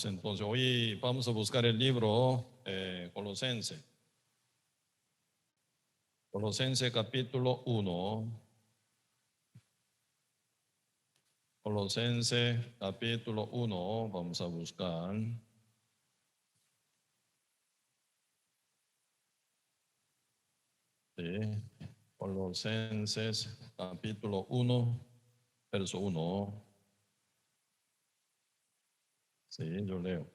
Entonces, hoy vamos a buscar el libro Colosense. Colosense capítulo 1. Colosense capítulo 1, vamos a buscar. Sí. Colosenses capítulo 1, verso 1. Sí, yo leo.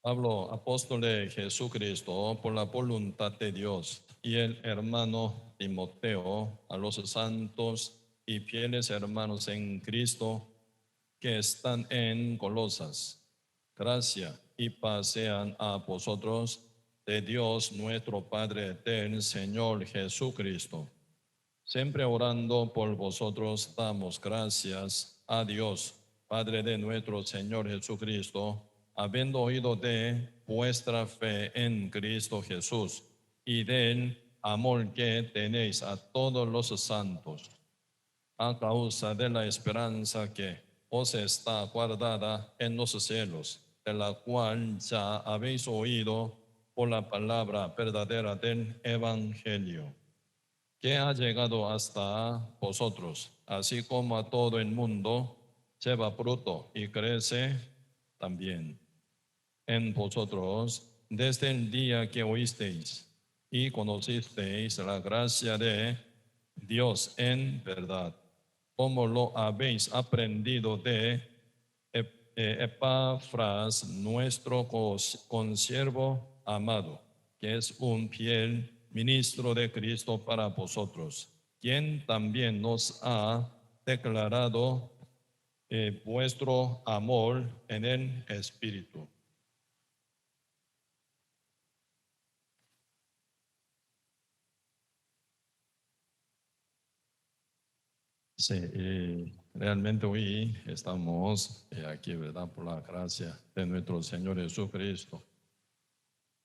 Pablo, apóstol de Jesucristo, por la voluntad de Dios, y el hermano Timoteo, a los santos y fieles hermanos en Cristo que están en Colosas. Gracia y paz sean a vosotros de Dios nuestro Padre, del Señor Jesucristo. Siempre orando por vosotros damos gracias a Dios, Padre de nuestro Señor Jesucristo, habiendo oído de vuestra fe en Cristo Jesús y del amor que tenéis a todos los santos, a causa de la esperanza que os está guardada en los cielos, de la cual ya habéis oído por la palabra verdadera del Evangelio, que ha llegado hasta vosotros, así como a todo el mundo, lleva fruto y crece también en vosotros desde el día que oísteis y conocisteis la gracia de Dios en verdad, como lo habéis aprendido de Epafras, nuestro consiervo amado, que es un fiel ministro de Cristo para vosotros, quien también nos ha declarado vuestro amor en el Espíritu. Sí, realmente hoy estamos aquí, ¿verdad? Por la gracia de nuestro Señor Jesucristo.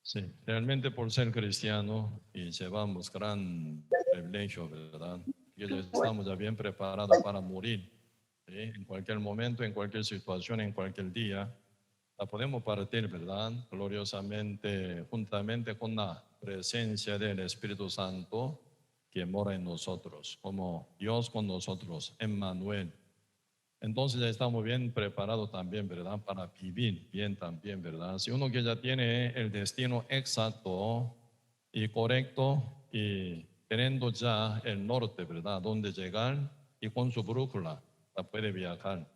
Sí, realmente por ser cristiano y llevamos gran privilegio, ¿verdad? Que ya estamos ya bien preparados para morir, ¿sí? En cualquier momento, en cualquier situación, en cualquier día, la podemos partir, ¿verdad? Gloriosamente, juntamente con la presencia del Espíritu Santo que mora en nosotros, como Dios con nosotros, Emmanuel. Entonces ya estamos bien preparados también, ¿verdad? Para vivir bien también, ¿verdad? Si uno que ya tiene el destino exacto y correcto y teniendo ya el norte, ¿verdad? Donde llegar y con su brújula la puede viajar.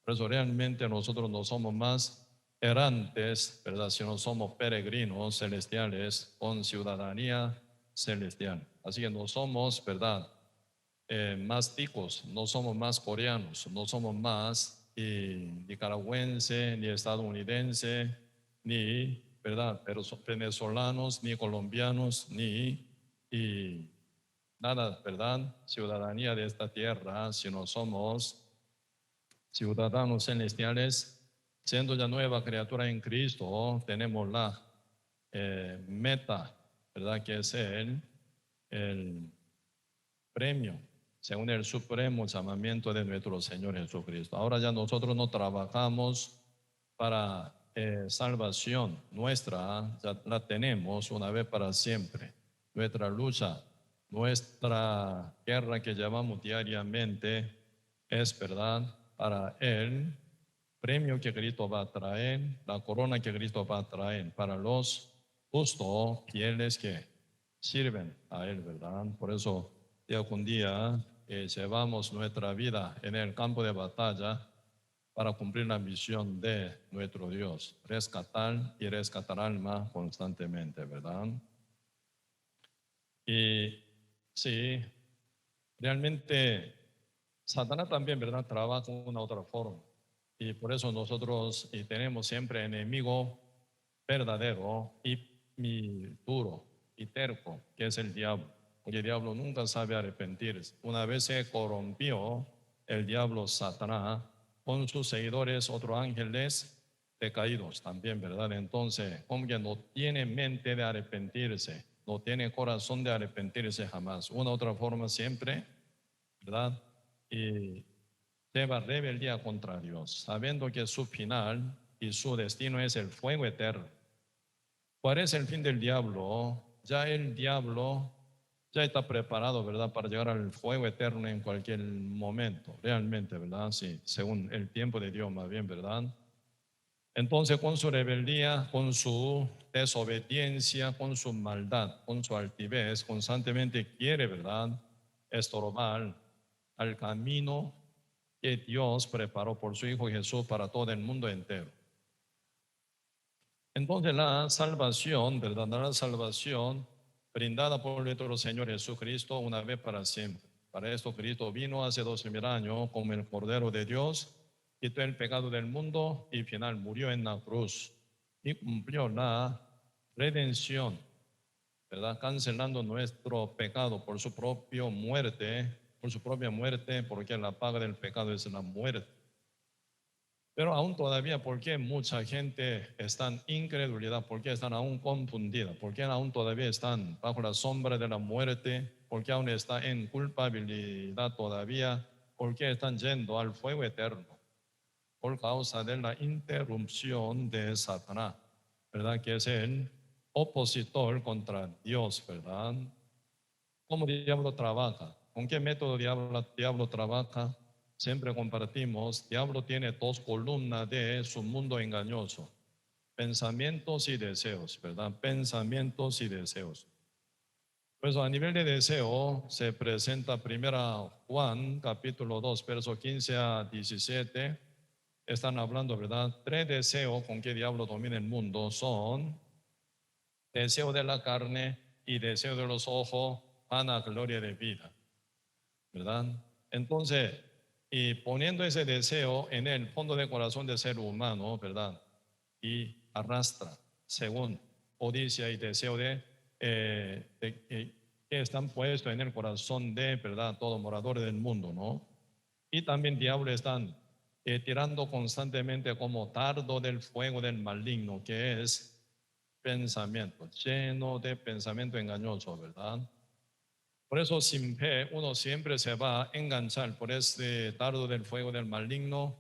Por eso realmente nosotros no somos más errantes, ¿verdad? Sino somos peregrinos celestiales con ciudadanía celestial. Así que no somos, ¿verdad? Más ticos, no somos más coreanos, no somos más nicaragüense, ni estadounidense, ni, ¿verdad? Pero venezolanos, ni colombianos, ni y nada, ¿verdad? Ciudadanía de esta tierra, sino somos ciudadanos celestiales, siendo ya nueva criatura en Cristo, tenemos la meta, ¿verdad? Que es el premio, según el supremo llamamiento de nuestro Señor Jesucristo. Ahora ya nosotros no trabajamos para salvación nuestra, ya la tenemos una vez para siempre. Nuestra lucha, nuestra guerra que llevamos diariamente es, ¿verdad?, para el premio que Cristo va a traer, la corona que Cristo va a traer para los justos fieles que sirven a Él, ¿verdad? Por eso día con día llevamos nuestra vida en el campo de batalla para cumplir la misión de nuestro Dios, rescatar y rescatar alma constantemente, ¿verdad? Y sí, realmente Satanás también, ¿verdad? Trabaja de una otra forma. Y por eso nosotros tenemos siempre enemigo verdadero y duro y terco, que es el diablo. Porque el diablo nunca sabe arrepentirse. Una vez se corrompió el diablo Satanás con sus seguidores, otros ángeles decaídos también, ¿verdad? Entonces, como que no tiene mente de arrepentirse, no tiene corazón de arrepentirse jamás. Una otra forma siempre, ¿verdad? Y lleva rebeldía contra Dios, sabiendo que su final y su destino es el fuego eterno. ¿Cuál es el fin del diablo? Ya el diablo ya está preparado, ¿verdad?, para llegar al fuego eterno en cualquier momento, realmente, ¿verdad? Sí, según el tiempo de Dios, más bien, ¿verdad? Entonces, con su rebeldía, con su desobediencia, con su maldad, con su altivez, constantemente quiere, ¿verdad?, estorbar al camino que Dios preparó por su Hijo Jesús para todo el mundo entero. Entonces la salvación, ¿verdad? La salvación brindada por nuestro Señor Jesucristo una vez para siempre. Para esto Cristo vino hace 2000 años como el Cordero de Dios, quitó el pecado del mundo y al final murió en la cruz y cumplió la redención, ¿verdad? Cancelando nuestro pecado por su propia muerte, porque la paga del pecado es la muerte. Pero aún todavía, ¿por qué mucha gente está en incredulidad? ¿Por qué están aún confundida? ¿Por qué aún todavía están bajo la sombra de la muerte? ¿Por qué aún está en culpabilidad todavía? ¿Por qué están yendo al fuego eterno? Por causa de la interrupción de Satanás, ¿verdad? Que es el opositor contra Dios, ¿verdad? ¿Cómo el diablo trabaja? ¿Con qué método diablo trabaja? Siempre compartimos, diablo tiene dos columnas de su mundo engañoso, pensamientos y deseos, ¿verdad? Pensamientos y deseos. Pues a nivel de deseo se presenta primera Juan capítulo 2, verso 15 a 17. Están hablando, ¿verdad? Tres deseos con que diablo domina el mundo son deseo de la carne y deseo de los ojos, vana gloria de vida, ¿verdad? Entonces, y poniendo ese deseo en el fondo del corazón del ser humano, ¿verdad? Y arrastra, según codicia y deseo que están puestos en el corazón de, ¿verdad?, todo morador del mundo, ¿no? Y también diablo están tirando constantemente como dardo del fuego del maligno, que es pensamiento, lleno de pensamiento engañoso, ¿verdad? Por eso sin fe uno siempre se va a enganchar por este dardo del fuego del maligno,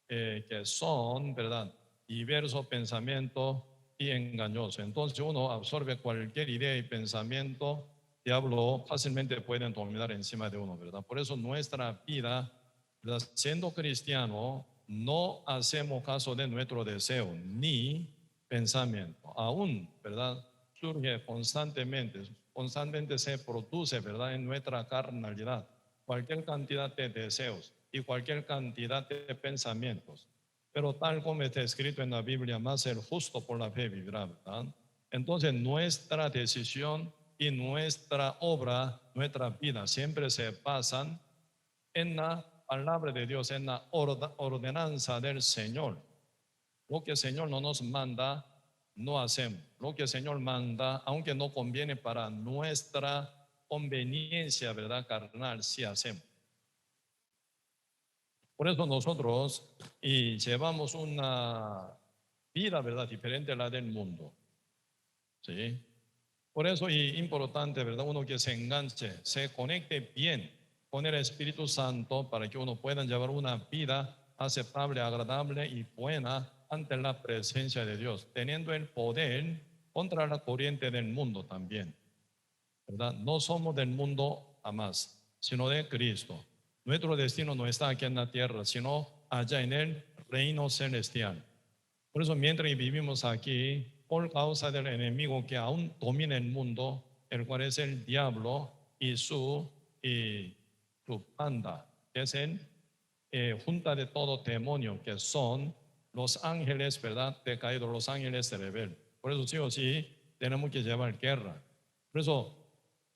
que son, ¿verdad?, diversos pensamientos y engañosos. Entonces uno absorbe cualquier idea y pensamiento, diablo fácilmente pueden dominar encima de uno, ¿verdad? Por eso nuestra vida, ¿verdad?, siendo cristiano, no hacemos caso de nuestro deseo ni pensamiento. Aún, ¿verdad?, surge constantemente se produce, ¿verdad?, en nuestra carnalidad cualquier cantidad de deseos y cualquier cantidad de pensamientos. Pero tal como está escrito en la Biblia, más el justo por la fe vivirá, ¿verdad? Entonces nuestra decisión y nuestra obra, nuestra vida siempre se basan en la palabra de Dios, en la ordenanza del Señor. Lo que el Señor no nos manda, no hacemos. Lo que el Señor manda, aunque no conviene para nuestra conveniencia, ¿verdad?, carnal, sí hacemos. Por eso nosotros llevamos una vida, ¿verdad?, diferente a la del mundo. ¿Sí? Por eso es importante, ¿verdad?, uno que se enganche, se conecte bien con el Espíritu Santo para que uno pueda llevar una vida aceptable, agradable y buena ante la presencia de Dios, teniendo el poder contra la corriente del mundo también, ¿verdad? No somos del mundo a más, sino de Cristo. Nuestro destino no está aquí en la tierra, sino allá en el reino celestial. Por eso mientras vivimos aquí, por causa del enemigo que aún domina el mundo, el cual es el diablo y su banda, que es el junta de todo demonio, que son los ángeles, ¿verdad?, decaídos, los ángeles rebeldes. Por eso sí o sí tenemos que llevar guerra. Por eso,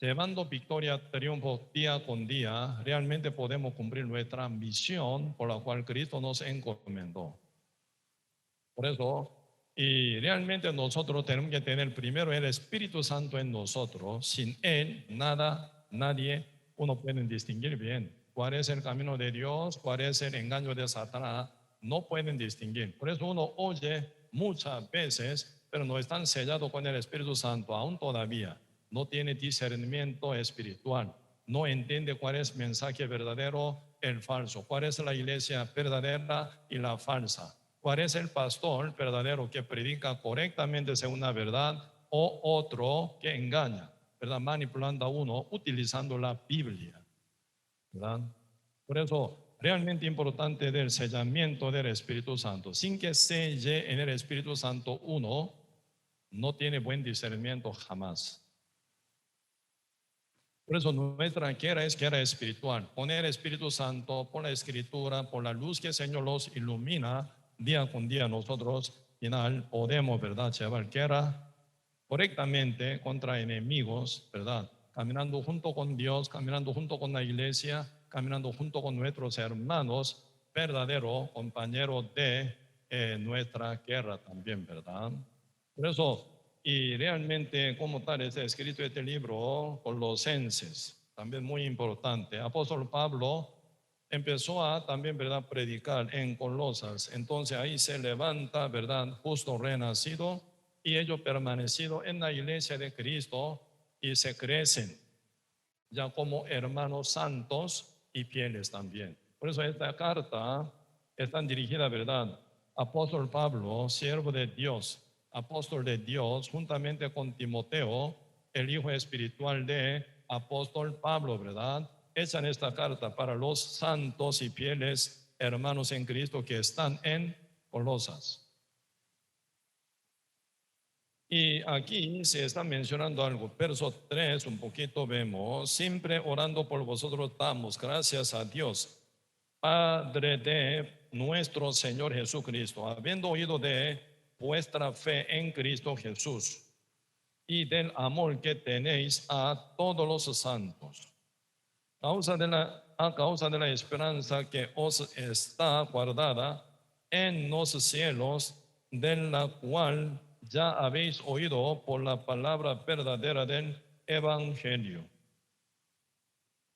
llevando victoria, triunfo día con día, realmente podemos cumplir nuestra misión por la cual Cristo nos encomendó. Por eso, y realmente nosotros tenemos que tener primero el Espíritu Santo en nosotros. Sin Él, nada, nadie, uno puede distinguir bien cuál es el camino de Dios, cuál es el engaño de Satanás. No pueden distinguir. Por eso uno oye muchas veces, pero no están sellados con el Espíritu Santo aún todavía. No tiene discernimiento espiritual. No entiende cuál es el mensaje verdadero, el falso. Cuál es la iglesia verdadera y la falsa. cuál es el pastor verdadero que predica correctamente según la verdad o otro que engaña, ¿verdad? Manipulando a uno utilizando la Biblia, ¿verdad? Por eso, realmente importante del sellamiento del Espíritu Santo. Sin que selle en el Espíritu Santo uno, no tiene buen discernimiento jamás. Por eso nuestra guerra es guerra espiritual. Con el Espíritu Santo, por la Escritura, por la luz que el Señor los ilumina, día con día nosotros, final, podemos, ¿verdad?, llevar guerra correctamente contra enemigos, ¿verdad? Caminando junto con Dios, caminando junto con la iglesia, caminando junto con nuestros hermanos, verdadero compañero de nuestra guerra también, ¿verdad? Por eso, y realmente como tal está escrito este libro, Colosenses, también muy importante. Apóstol Pablo empezó a también, ¿verdad?, predicar en Colosas. Entonces ahí se levanta, ¿verdad?, justo renacido, y ellos permanecido en la iglesia de Cristo y se crecen ya como hermanos santos y fieles también. Por eso esta carta está dirigida, ¿verdad? Apóstol Pablo, siervo de Dios, apóstol de Dios, juntamente con Timoteo, el hijo espiritual de apóstol Pablo, ¿verdad? Echan esta carta para los santos y fieles hermanos en Cristo que están en Colosas. Y aquí se está mencionando algo, verso 3, un poquito vemos, siempre orando por vosotros damos gracias a Dios, Padre de nuestro Señor Jesucristo, habiendo oído de vuestra fe en Cristo Jesús y del amor que tenéis a todos los santos, a causa de la esperanza que os está guardada en los cielos, de la cual ya habéis oído por la palabra verdadera del Evangelio,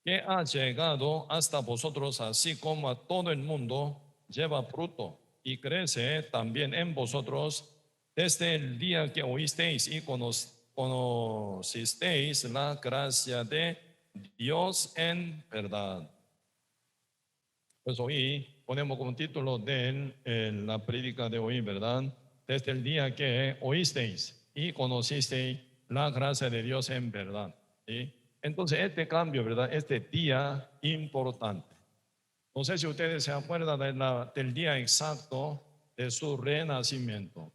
que ha llegado hasta vosotros, así como a todo el mundo, lleva fruto y crece también en vosotros desde el día que oísteis y conocisteis la gracia de Dios en verdad. Pues hoy ponemos como título de la prédica de hoy, ¿verdad? Desde el día que oísteis y conocisteis la gracia de Dios en verdad. ¿Sí? Entonces este cambio, ¿verdad? Este día importante. No sé si ustedes se acuerdan del día exacto de su renacimiento.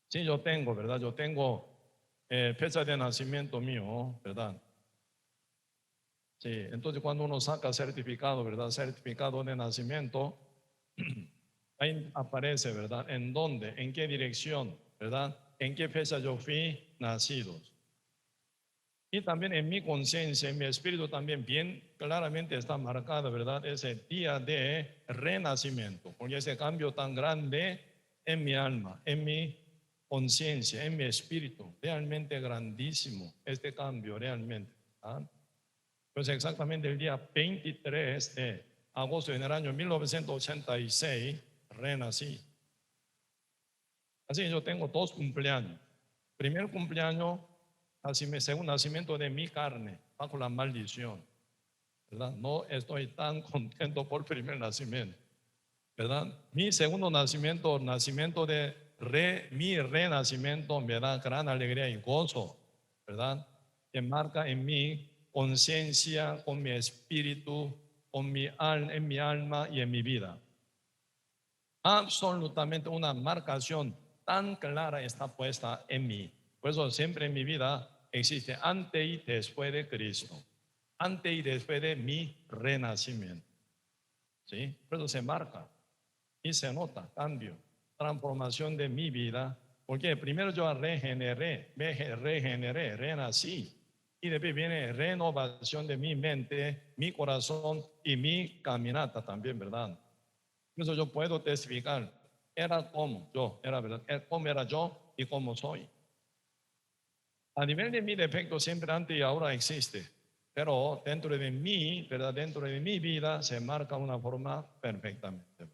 Sí, yo tengo, ¿verdad? Yo tengo fecha de nacimiento mío, ¿verdad? Sí, entonces cuando uno saca certificado, ¿verdad? Certificado de nacimiento, ahí aparece, ¿verdad? ¿En dónde? ¿En qué dirección? ¿Verdad? ¿En qué fecha yo fui nacido? Y también en mi conciencia, en mi espíritu también bien claramente está marcado, ¿verdad? Ese día de renacimiento, porque ese cambio tan grande en mi alma, en mi conciencia, en mi espíritu, realmente grandísimo este cambio, realmente. ¿Ah? Pues exactamente el día 23 de agosto en el año 1986 renací. Así yo tengo dos cumpleaños. Primer cumpleaños, según nacimiento de mi carne, bajo la maldición, ¿verdad? No estoy tan contento por primer nacimiento, ¿verdad? Mi segundo nacimiento, nacimiento de mi renacimiento, me da gran alegría y gozo, ¿verdad? Que marca en mi conciencia, con mi espíritu, en mi alma y en mi vida. Absolutamente una marcación tan clara está puesta en mí. Por eso siempre en mi vida existe antes y después de Cristo, antes y después de mi renacimiento. ¿Sí? Por eso se marca y se nota cambio, transformación de mi vida, porque primero yo regeneré, renací, y después viene renovación de mi mente, mi corazón y mi caminata también, ¿verdad? Por eso yo puedo testificar, era como yo, era verdad, como era yo y como soy. A nivel de mi defecto siempre antes y ahora existe, pero dentro de mí, ¿verdad? Dentro de mi vida se marca una forma perfectamente.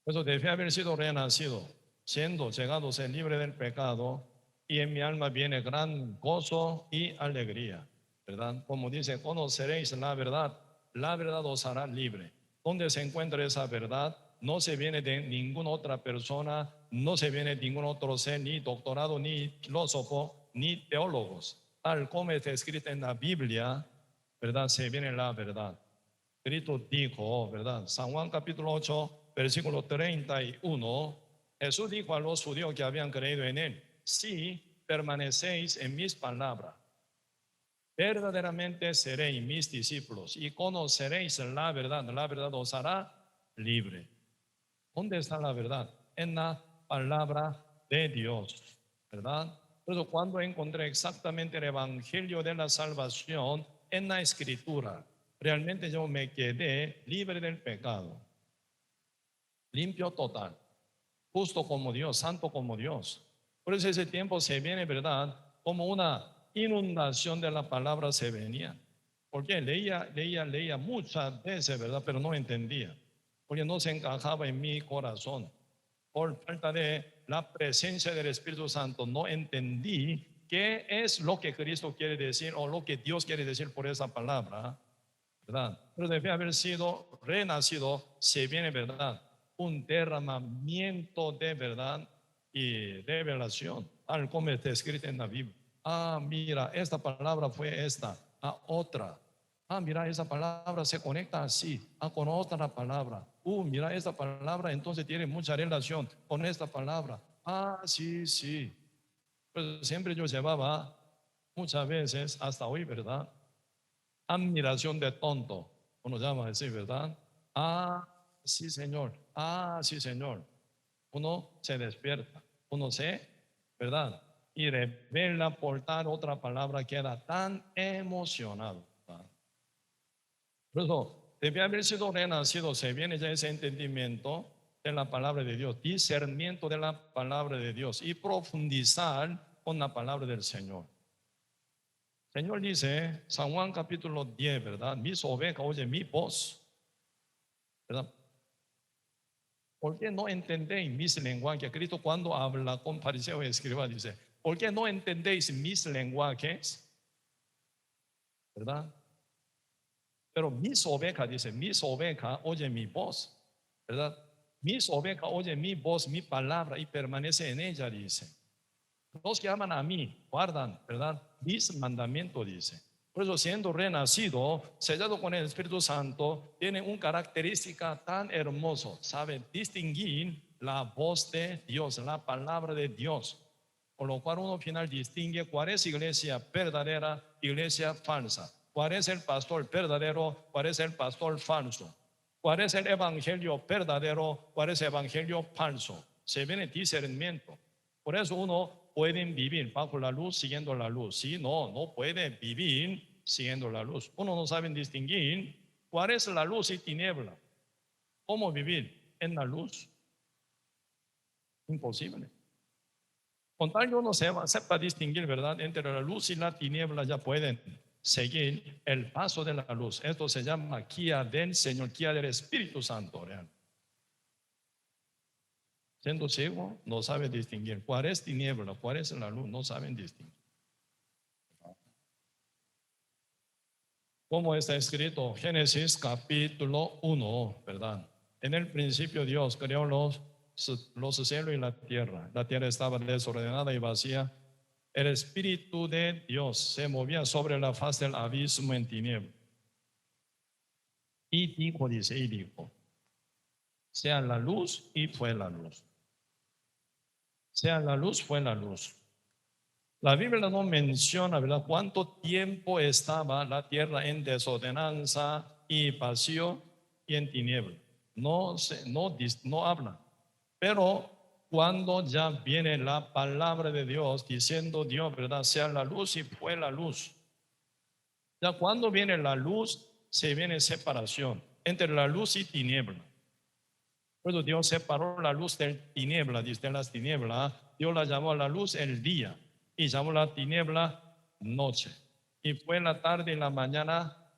Por eso debe haber sido renacido, siendo llegado a ser libre del pecado, y en mi alma viene gran gozo y alegría, ¿verdad? Como dice, conoceréis la verdad os hará libre. ¿Dónde se encuentra esa verdad? No se viene de ninguna otra persona, no se viene de ningún otro ser, ni doctorado, ni filósofo, ni teólogos. Tal como está escrito en la Biblia, ¿verdad? Se viene la verdad. Cristo dijo, ¿verdad? San Juan capítulo 8, versículo 31, Jesús dijo a los judíos que habían creído en él: si permanecéis en mis palabras, verdaderamente seréis mis discípulos y conoceréis la verdad os hará libre. ¿Dónde está la verdad? En la palabra de Dios, ¿verdad? Por eso cuando encontré exactamente el evangelio de la salvación en la escritura, realmente yo me quedé libre del pecado, limpio total, justo como Dios, santo como Dios. Por eso ese tiempo se viene, ¿verdad? Como una inundación de la palabra se venía. Porque leía muchas veces, ¿verdad? Pero no entendía. Porque no se encajaba en mi corazón. Por falta de la presencia del Espíritu Santo, no entendí qué es lo que Cristo quiere decir o lo que Dios quiere decir por esa palabra, ¿verdad? Pero debe haber sido renacido, se viene, ¿verdad? Un derramamiento de verdad y revelación, tal como está escrito en la Biblia. Ah, mira, esta palabra fue esta, otra. Ah, mira, esa palabra se conecta así, con otra palabra. Mira, esta palabra entonces tiene mucha relación con esta palabra. Ah, sí, sí. Pues siempre yo llevaba muchas veces, hasta hoy, ¿verdad? Admiración de tonto, uno llama así, ¿verdad? Ah, sí, Señor. Ah, sí, Señor. Uno se despierta, uno se, ¿verdad? Y revela por tal otra palabra que era tan emocionado, ¿verdad? Por eso, debe haber sido renacido, se viene ya ese entendimiento de la palabra de Dios, discernimiento de la palabra de Dios y profundizar con la palabra del Señor. Señor dice, San Juan capítulo 10, ¿verdad? Mis ovejas oyen mi voz, ¿verdad? ¿Por qué no entendéis mis lenguajes? Cristo cuando habla con fariseos y escribas dice, ¿por qué no entendéis mis lenguajes? ¿Verdad? Pero mis ovejas, dice, mis ovejas oyen mi voz, ¿verdad? Mis ovejas oyen mi voz, mi palabra y permanece en ella, dice. Los que aman a mí guardan, ¿verdad? Mis mandamientos, dice. Por eso, siendo renacido, sellado con el Espíritu Santo, tiene una característica tan hermoso, sabe distinguir la voz de Dios, la palabra de Dios. Por lo cual uno al final distingue cuál es iglesia verdadera, iglesia falsa. Cuál es el pastor verdadero, cuál es el pastor falso. Cuál es el evangelio verdadero, cuál es el evangelio falso. Se viene discernimiento. Por eso uno puede vivir bajo la luz siguiendo la luz. Si no, no puede vivir siguiendo la luz. Uno no sabe distinguir cuál es la luz y tiniebla. ¿Cómo vivir en la luz? Imposible. Con tal que uno sepa distinguir, ¿verdad? Entre la luz y la tiniebla ya pueden seguir el paso de la luz. Esto se llama guía del Señor, guía del Espíritu Santo, real. Siendo ciego, no sabe distinguir cuál es tiniebla, cuál es la luz, no saben distinguir. Como está escrito, Génesis capítulo 1, ¿verdad? En el principio Dios creó los cielos y la tierra. La tierra estaba desordenada y vacía. El Espíritu de Dios se movía sobre la faz del abismo en tinieblas. Y dijo, sea la luz, y fue la luz. Sea la luz, fue la luz. La Biblia no menciona, ¿verdad?, cuánto tiempo estaba la tierra en desordenanza y vacío y en tiniebla. No habla. Pero cuando ya viene la palabra de Dios diciendo Dios, ¿verdad?, sea la luz, y fue la luz. Ya cuando viene la luz, se viene separación entre la luz y tiniebla. Por eso Dios separó la luz de tiniebla, dice las tinieblas. Dios la llamó a la luz el día y llamó la tiniebla noche. Y fue la tarde y la mañana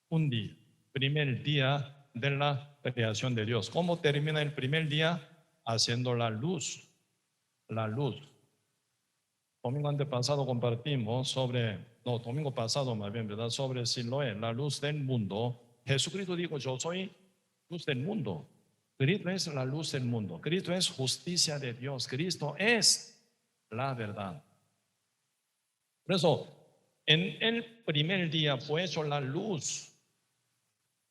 un día, primer día de la creación de Dios. ¿Cómo termina el primer día? Haciendo la luz, la luz. Domingo antepasado compartimos domingo pasado más bien, ¿verdad? Sobre Siloé, la luz del mundo. Jesucristo dijo, yo soy luz del mundo. Cristo es la luz del mundo. Cristo es justicia de Dios. Cristo es la verdad. Por eso, en el primer día fue hecho la luz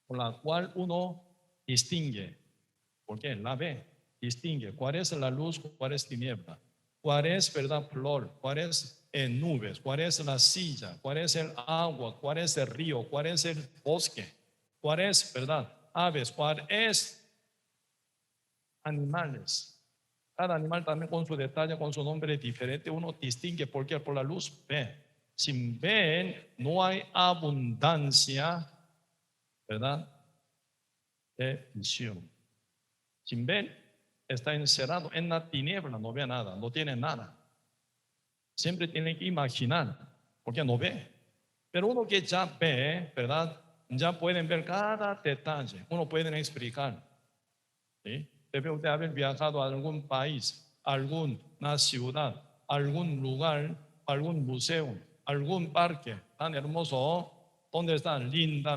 por la cual uno distingue. ¿Por qué? La ve, distingue cuál es la luz, cuál es tiniebla, cuál es verdad, flor, cuál es nubes, cuál es la silla, cuál es el agua, cuál es el río, cuál es el bosque, cuál es verdad, aves, cuál es animales. Cada animal también con su detalle, con su nombre diferente, uno distingue porque por la luz ve. Sin ver no hay abundancia, ¿verdad? De visión. Sin ver está encerrado en la tiniebla, no ve nada, no tiene nada. Siempre tiene que imaginar, porque no ve. Pero uno que ya ve, ¿verdad? Ya pueden ver cada detalle, uno puede explicar. ¿Sí? Debe usted haber viajado a algún país, alguna ciudad, algún lugar, algún museo, algún parque tan hermoso, donde está linda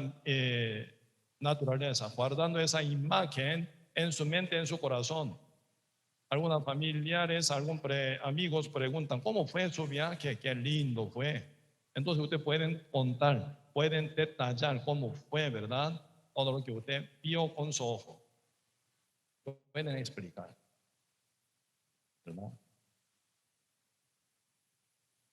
naturaleza, guardando esa imagen en su mente, en su corazón. Algunos familiares, amigos preguntan, ¿cómo fue su viaje? Qué lindo fue. Entonces ustedes pueden contar, pueden detallar cómo fue, ¿verdad? Todo lo que usted vio con su ojo. Pueden explicar, ¿verdad?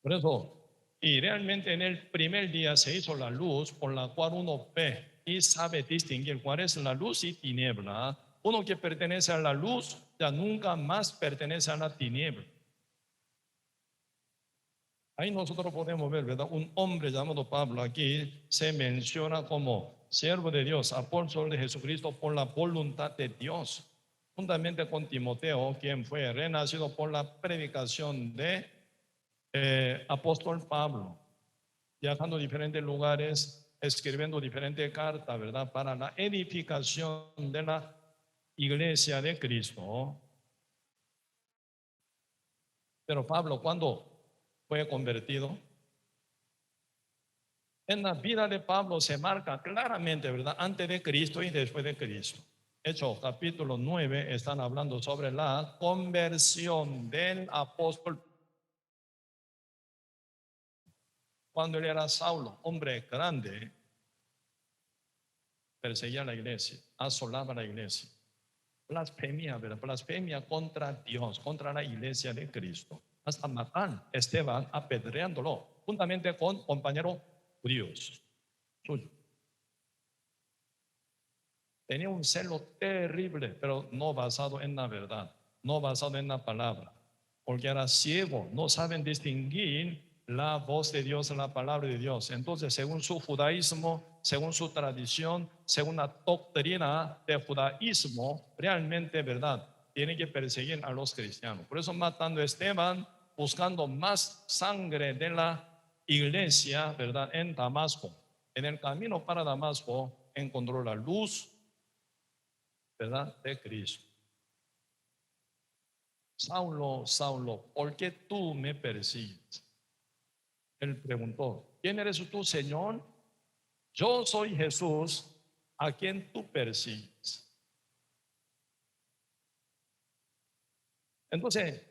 Por eso, y realmente en el primer día se hizo la luz por la cual uno ve y sabe distinguir cuál es la luz y tiniebla. Uno que pertenece a la luz ya nunca más pertenece a la tiniebla. Ahí nosotros podemos ver, ¿verdad? Un hombre llamado Pablo aquí se menciona como siervo de Dios, apóstol de Jesucristo por la voluntad de Dios. Juntamente con Timoteo, quien fue renacido por la predicación de apóstol Pablo, viajando a diferentes lugares, escribiendo diferentes cartas, ¿verdad? Para la edificación de la iglesia de Cristo. Pero Pablo, ¿cuándo fue convertido? En la vida de Pablo se marca claramente, ¿verdad? Antes de Cristo y después de Cristo. Hechos capítulo 9 están hablando sobre la conversión del apóstol. Cuando él era Saulo, hombre grande, perseguía a la iglesia, asolaba a la iglesia. Blasfemia, ¿verdad? Blasfemia contra Dios, contra la iglesia de Cristo. Hasta matar a Esteban apedreándolo, juntamente con compañeros judíos suyos. Tenía un celo terrible, pero no basado en la verdad, no basado en la palabra, porque era ciego, no saben distinguir la voz de Dios, la palabra de Dios. Entonces, según su judaísmo, según su tradición, según la doctrina del judaísmo, realmente, ¿verdad? Tienen que perseguir a los cristianos. Por eso matando a Esteban, buscando más sangre de la iglesia, ¿verdad? En Damasco. En el camino para Damasco encontró la luz, ¿verdad? De Cristo. Saulo, Saulo, ¿por qué tú me persigues? Él preguntó, ¿quién eres tú, Señor? Yo soy Jesús, a quien tú persigues. Entonces,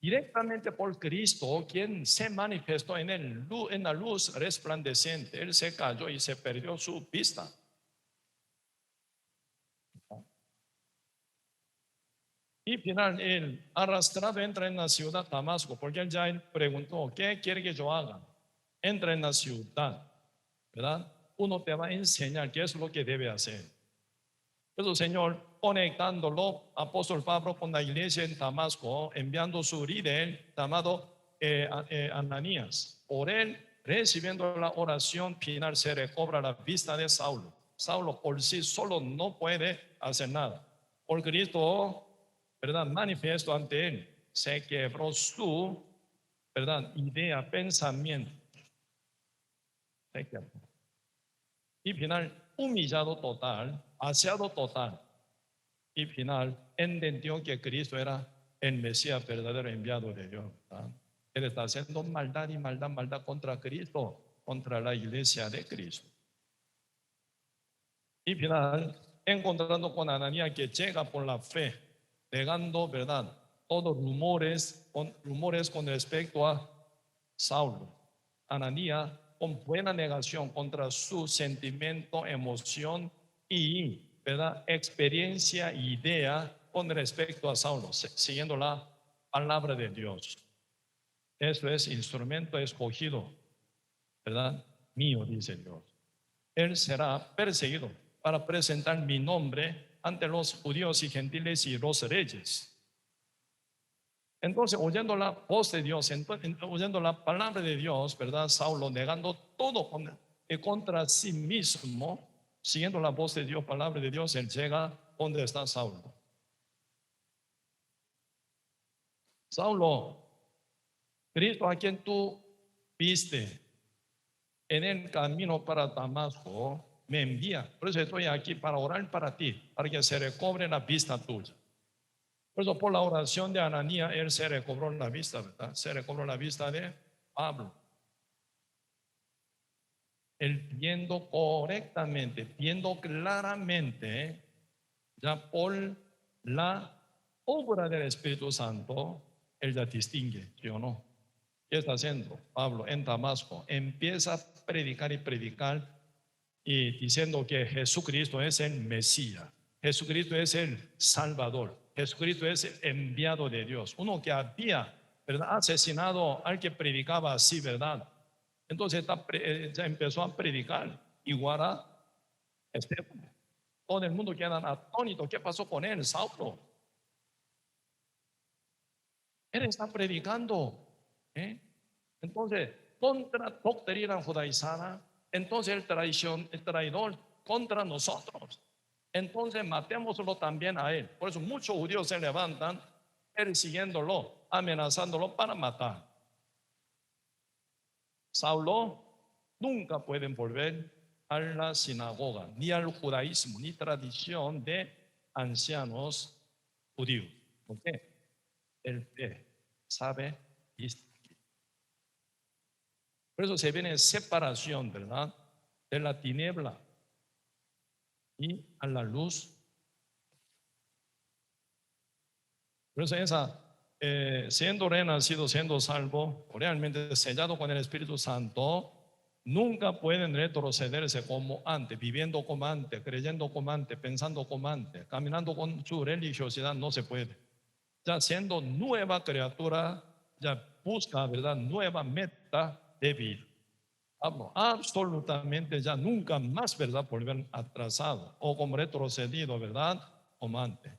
directamente por Cristo, quien se manifestó en la luz resplandeciente, él se cayó y se perdió su vista. Y final, él arrastrado entra en la ciudad Damasco, porque él ya preguntó, ¿qué quiere que yo haga? Entra en la ciudad, ¿verdad? Uno te va a enseñar qué es lo que debe hacer. Eso, Señor, conectándolo, apóstol Pablo con la iglesia en Damasco, enviando su líder llamado Ananías. Por él, recibiendo la oración final, se recobra la vista de Saulo. Saulo por sí solo no puede hacer nada. Por Cristo, ¿verdad? Manifiesto ante él, se quebró su, ¿verdad? Idea, pensamiento. Se quebró. Y final, humillado total, aseado total. Y final, entendió que Cristo era el Mesías verdadero enviado de Dios, ¿verdad? Él está haciendo maldad y maldad, maldad contra Cristo, contra la iglesia de Cristo. Y final, encontrando con Ananías que llega por la fe, negando, ¿verdad? Todos rumores con respecto a Saulo. Ananías con buena negación contra su sentimiento, emoción y, ¿verdad?, experiencia e idea con respecto a Saulo, siguiendo la palabra de Dios. Eso es instrumento escogido, ¿verdad? Mío, dice Dios. Él será perseguido para presentar mi nombre ante los judíos y gentiles y los reyes. Entonces, oyendo la voz de Dios, oyendo la palabra de Dios, ¿verdad? Saulo negando todo contra sí mismo, siguiendo la voz de Dios, palabra de Dios, él llega donde está Saulo. Saulo, Cristo a quien tú viste en el camino para Damasco, me envía. Por eso estoy aquí para orar para ti, para que se recobre la vista tuya. Por eso, por la oración de Ananías, él se recobró la vista, ¿verdad? Se recobró la vista de Pablo. Él viendo correctamente, viendo claramente, ya por la obra del Espíritu Santo, él ya distingue, ¿sí o no? ¿Qué está haciendo Pablo en Damasco? Empieza a predicar y predicar y diciendo que Jesucristo es el Mesías, Jesucristo es el Salvador, Jesucristo es el enviado de Dios, uno que había, ¿verdad?, asesinado al que predicaba así, ¿verdad? Entonces ya empezó a predicar igual a Esteban. Todo el mundo queda atónito. ¿Qué pasó con él, Saulo? Él está predicando, ¿eh? Entonces, contra doctrina judaizada, entonces el traidor contra nosotros. Entonces matémoslo también a él. Por eso muchos judíos se levantan persiguiéndolo, amenazándolo para matar. Saulo nunca pueden volver a la sinagoga, ni al judaísmo, ni tradición de ancianos judíos. ¿Por qué? Él sabe distinguir. Por eso se viene separación, ¿verdad?, de la tiniebla y a la luz. Por eso siendo renacido, siendo salvo, realmente sellado con el Espíritu Santo, nunca pueden retrocederse como antes, viviendo como antes, creyendo como antes, pensando como antes, caminando con su religiosidad, no se puede. Ya siendo nueva criatura, ya busca, ¿verdad?, nueva meta de vida. Absolutamente ya nunca más, ¿verdad?, volver atrasado o como retrocedido, ¿verdad?, como antes.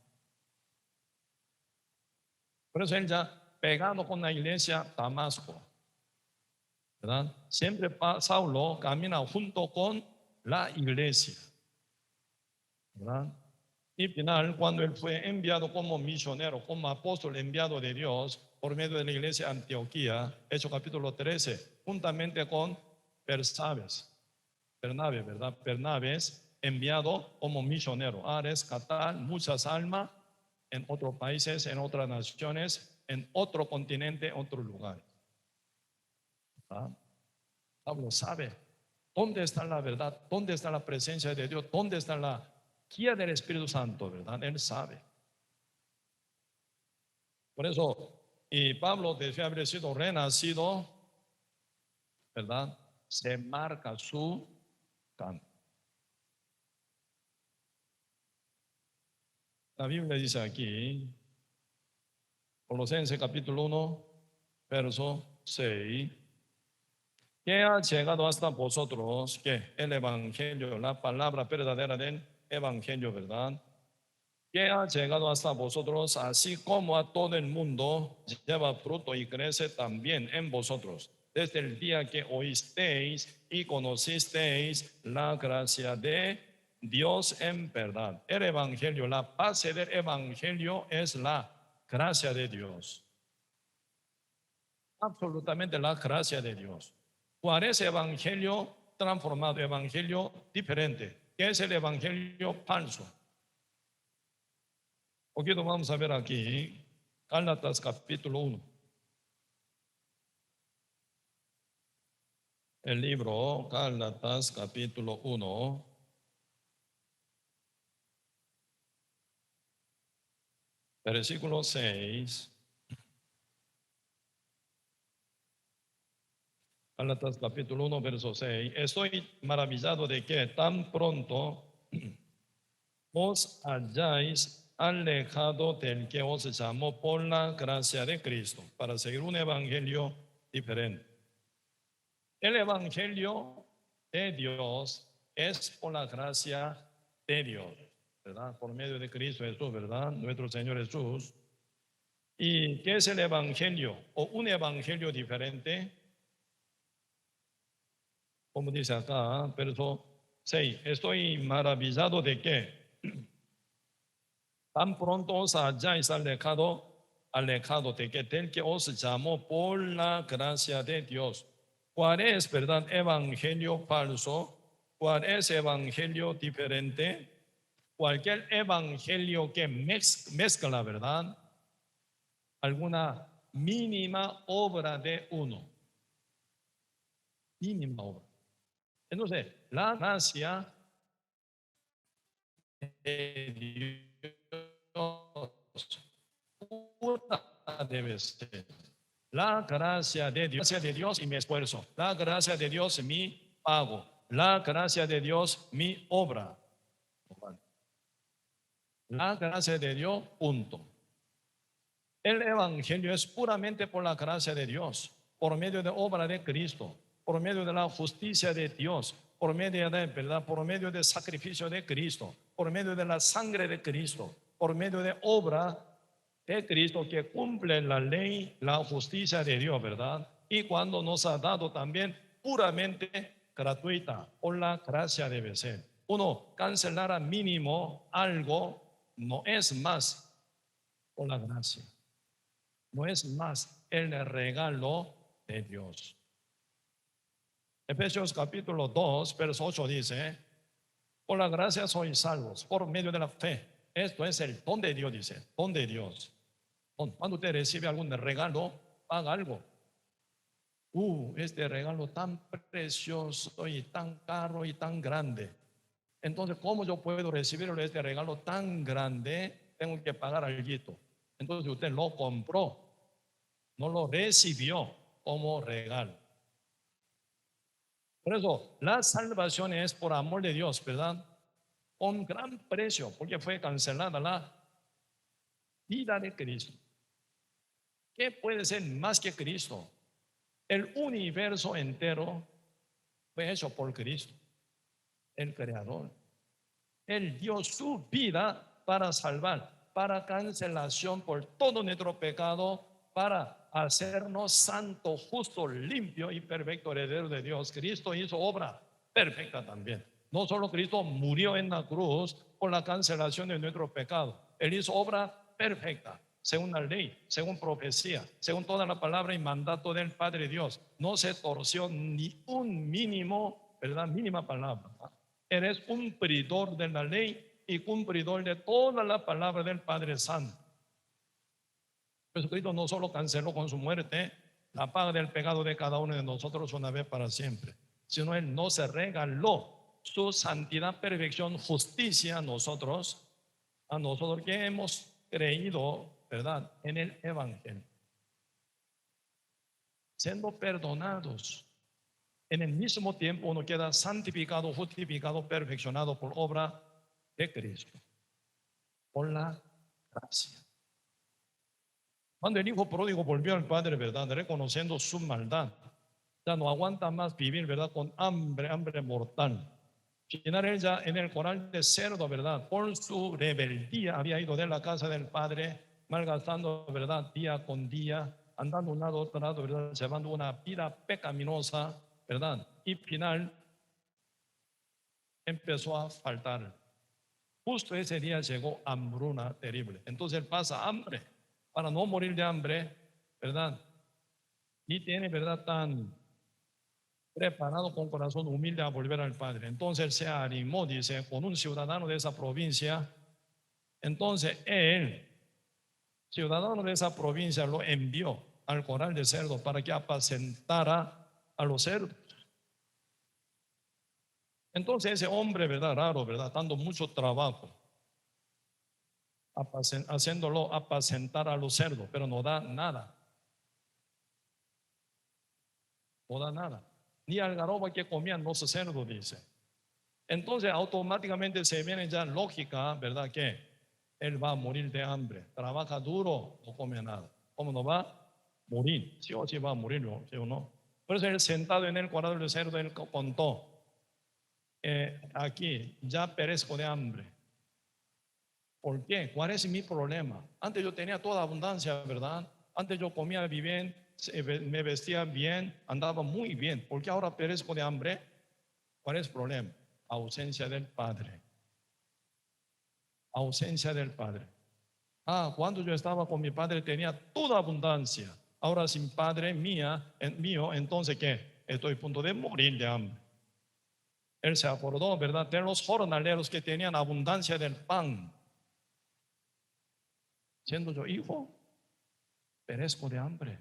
Por eso él ya pegado con la iglesia Damasco, ¿verdad? Siempre Saulo camina junto con la iglesia, ¿verdad? Y final, cuando él fue enviado como misionero, como apóstol enviado de Dios por medio de la iglesia de Antioquía, Hechos capítulo 13, juntamente con Bernabé, ¿verdad? Bernabé enviado como misionero a rescatar muchas almas en otros países, en otras naciones, en otro continente, en otro lugar. ¿Ah? Pablo sabe dónde está la verdad, dónde está la presencia de Dios, dónde está la guía del Espíritu Santo, ¿verdad? Él sabe. Por eso, y Pablo, desde haber sido renacido, ¿verdad?, se marca su campo. La Biblia dice aquí, Colosenses capítulo 1, verso 6, que ha llegado hasta vosotros, que el Evangelio, la palabra verdadera del Evangelio, ¿verdad?, que ha llegado hasta vosotros, así como a todo el mundo, lleva fruto y crece también en vosotros, desde el día que oísteis y conocisteis la gracia de Dios en verdad. El Evangelio, la base del Evangelio es la gracia de Dios. Absolutamente la gracia de Dios. ¿Cuál es el Evangelio transformado? Evangelio diferente. ¿Qué es el Evangelio falso? Poquito vamos a ver aquí, Gálatas capítulo 1. El libro Gálatas capítulo 1. Versículo 6. Gálatas capítulo 1, verso 6. Estoy maravillado de que tan pronto os hayáis alejado del que os llamó por la gracia de Cristo para seguir un evangelio diferente. El evangelio de Dios es por la gracia de Dios, ¿verdad? Por medio de Cristo Jesús, ¿verdad? Nuestro Señor Jesús. ¿Y qué es el evangelio? O un evangelio diferente, como dice acá, verso 6. Estoy maravillado de que tan pronto os hayáis alejado de que del que os llamó por la gracia de Dios. ¿Cuál es, verdad, evangelio falso? ¿Cuál es evangelio diferente? Cualquier evangelio que mezcla, ¿verdad?, alguna mínima obra de uno. Mínima obra. Entonces, la gracia de Dios pura debe ser. La gracia de Dios y mi esfuerzo. La gracia de Dios mi pago. La gracia de Dios mi obra. La gracia de Dios, punto. El evangelio es puramente por la gracia de Dios, por medio de obra de Cristo, por medio de la justicia de Dios, por medio de, ¿verdad?, por medio del sacrificio de Cristo, por medio de la sangre de Cristo, por medio de obra de Cristo que cumple la ley, la justicia de Dios, ¿verdad? Y cuando nos ha dado también puramente gratuita, por la gracia debe ser. Uno cancelar a mínimo algo no es más por la gracia, no es más el regalo de Dios. Efesios capítulo 2, verso 8 dice: por la gracia sois salvos, por medio de la fe. Esto es el don de Dios, dice, don de Dios. Cuando usted recibe algún regalo, paga algo. Este regalo tan precioso y tan caro y tan grande. Entonces, ¿cómo yo puedo recibir este regalo tan grande? Tengo que pagar algo. Entonces usted lo compró, no lo recibió como regalo. Por eso, la salvación es por amor de Dios, ¿verdad? Con gran precio, porque fue cancelada la vida de Cristo. ¿Qué puede ser más que Cristo? El universo entero fue hecho por Cristo, el Creador. Él dio su vida para salvar, para cancelación por todo nuestro pecado, para hacernos santo, justo, limpio y perfecto heredero de Dios. Cristo hizo obra perfecta también. No solo Cristo murió en la cruz por la cancelación de nuestro pecado, Él hizo obra perfecta, según la ley, según profecía, según toda la palabra y mandato del Padre Dios. No se torció ni un mínimo, ¿verdad?, mínima palabra. Eres cumplidor de la ley y cumplidor de toda la palabra del Padre Santo. Jesucristo no solo canceló con su muerte la paga del pecado de cada uno de nosotros una vez para siempre, sino Él nos regaló su santidad, perfección, justicia a nosotros que hemos creído, ¿verdad?, en el Evangelio, siendo perdonados. En el mismo tiempo uno queda santificado, justificado, perfeccionado por obra de Cristo, por la gracia. Cuando el hijo pródigo volvió al padre, ¿verdad?, reconociendo su maldad, ya no aguanta más vivir, ¿verdad?, con hambre mortal. Final él ya en el corral de cerdo, ¿verdad?, por su rebeldía había ido de la casa del padre, malgastando, ¿verdad?, día con día, andando un lado otro lado, ¿verdad?, llevando una vida pecaminosa, ¿verdad? Y final empezó a faltar. Justo ese día llegó hambruna terrible. Entonces él pasa hambre para no morir de hambre, ¿verdad? Y tiene, ¿verdad?, tan preparado con corazón humilde a volver al Padre. Entonces él se animó, dice, con un ciudadano de esa provincia. Entonces él, ciudadano de esa provincia, lo envió al corral de cerdos para que apacentara a los cerdos. Entonces ese hombre, ¿verdad?, raro, ¿verdad?, dando mucho trabajo, haciéndolo apacentar a los cerdos, pero no da nada, no da nada. Ni algarroba que comían los cerdos, dice. Entonces automáticamente se viene ya lógica, ¿verdad? Que él va a morir de hambre, trabaja duro, no come nada. ¿Cómo no va a morir? Sí o sí va a morir, ¿sí o no? Por eso él sentado en el cuadrado del cerdo, él contó, aquí ya perezco de hambre. ¿Por qué? ¿Cuál es mi problema? Antes yo tenía toda abundancia, ¿verdad? Antes yo comía bien, me vestía bien, andaba muy bien. ¿Por qué ahora perezco de hambre? ¿Cuál es el problema? Ausencia del Padre. Ausencia del Padre. Cuando yo estaba con mi padre tenía toda abundancia. Ahora sin padre mío, entonces ¿qué? Estoy a punto de morir de hambre. Él se acordó, ¿verdad? De los jornaleros que tenían abundancia del pan. Siendo yo hijo, perezco de hambre.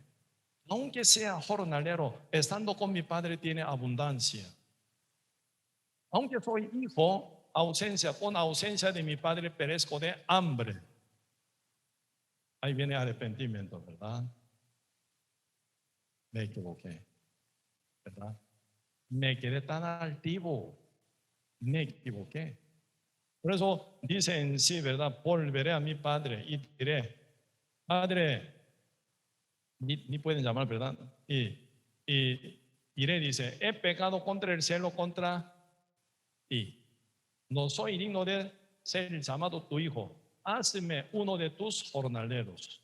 Aunque sea jornalero, estando con mi padre tiene abundancia. Aunque soy hijo, con ausencia de mi padre perezco de hambre. Ahí viene arrepentimiento, ¿verdad? Me equivoqué, ¿verdad? Me quedé tan altivo, me equivoqué. Por eso dice en sí, ¿verdad? Volveré a mi padre y diré, Padre, ni pueden llamar, ¿verdad? Y diré, dice, he pecado contra el cielo, contra ti. No soy digno de ser llamado tu hijo. Hazme uno de tus jornaleros.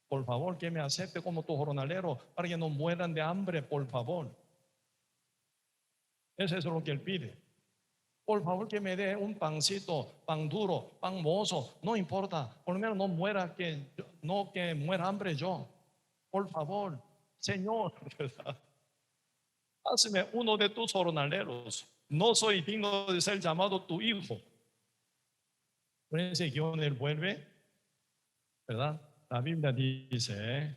Por favor, que me acepte como tu jornalero para que no mueran de hambre, por favor. Eso es lo que él pide. Por favor, que me dé un pancito, pan duro, pan mozo, no importa, por lo menos no que muera hambre yo. Por favor, Señor, hazme uno de tus jornaleros. No soy digno de ser llamado tu hijo. Por ese guión él vuelve, ¿verdad? La Biblia dice,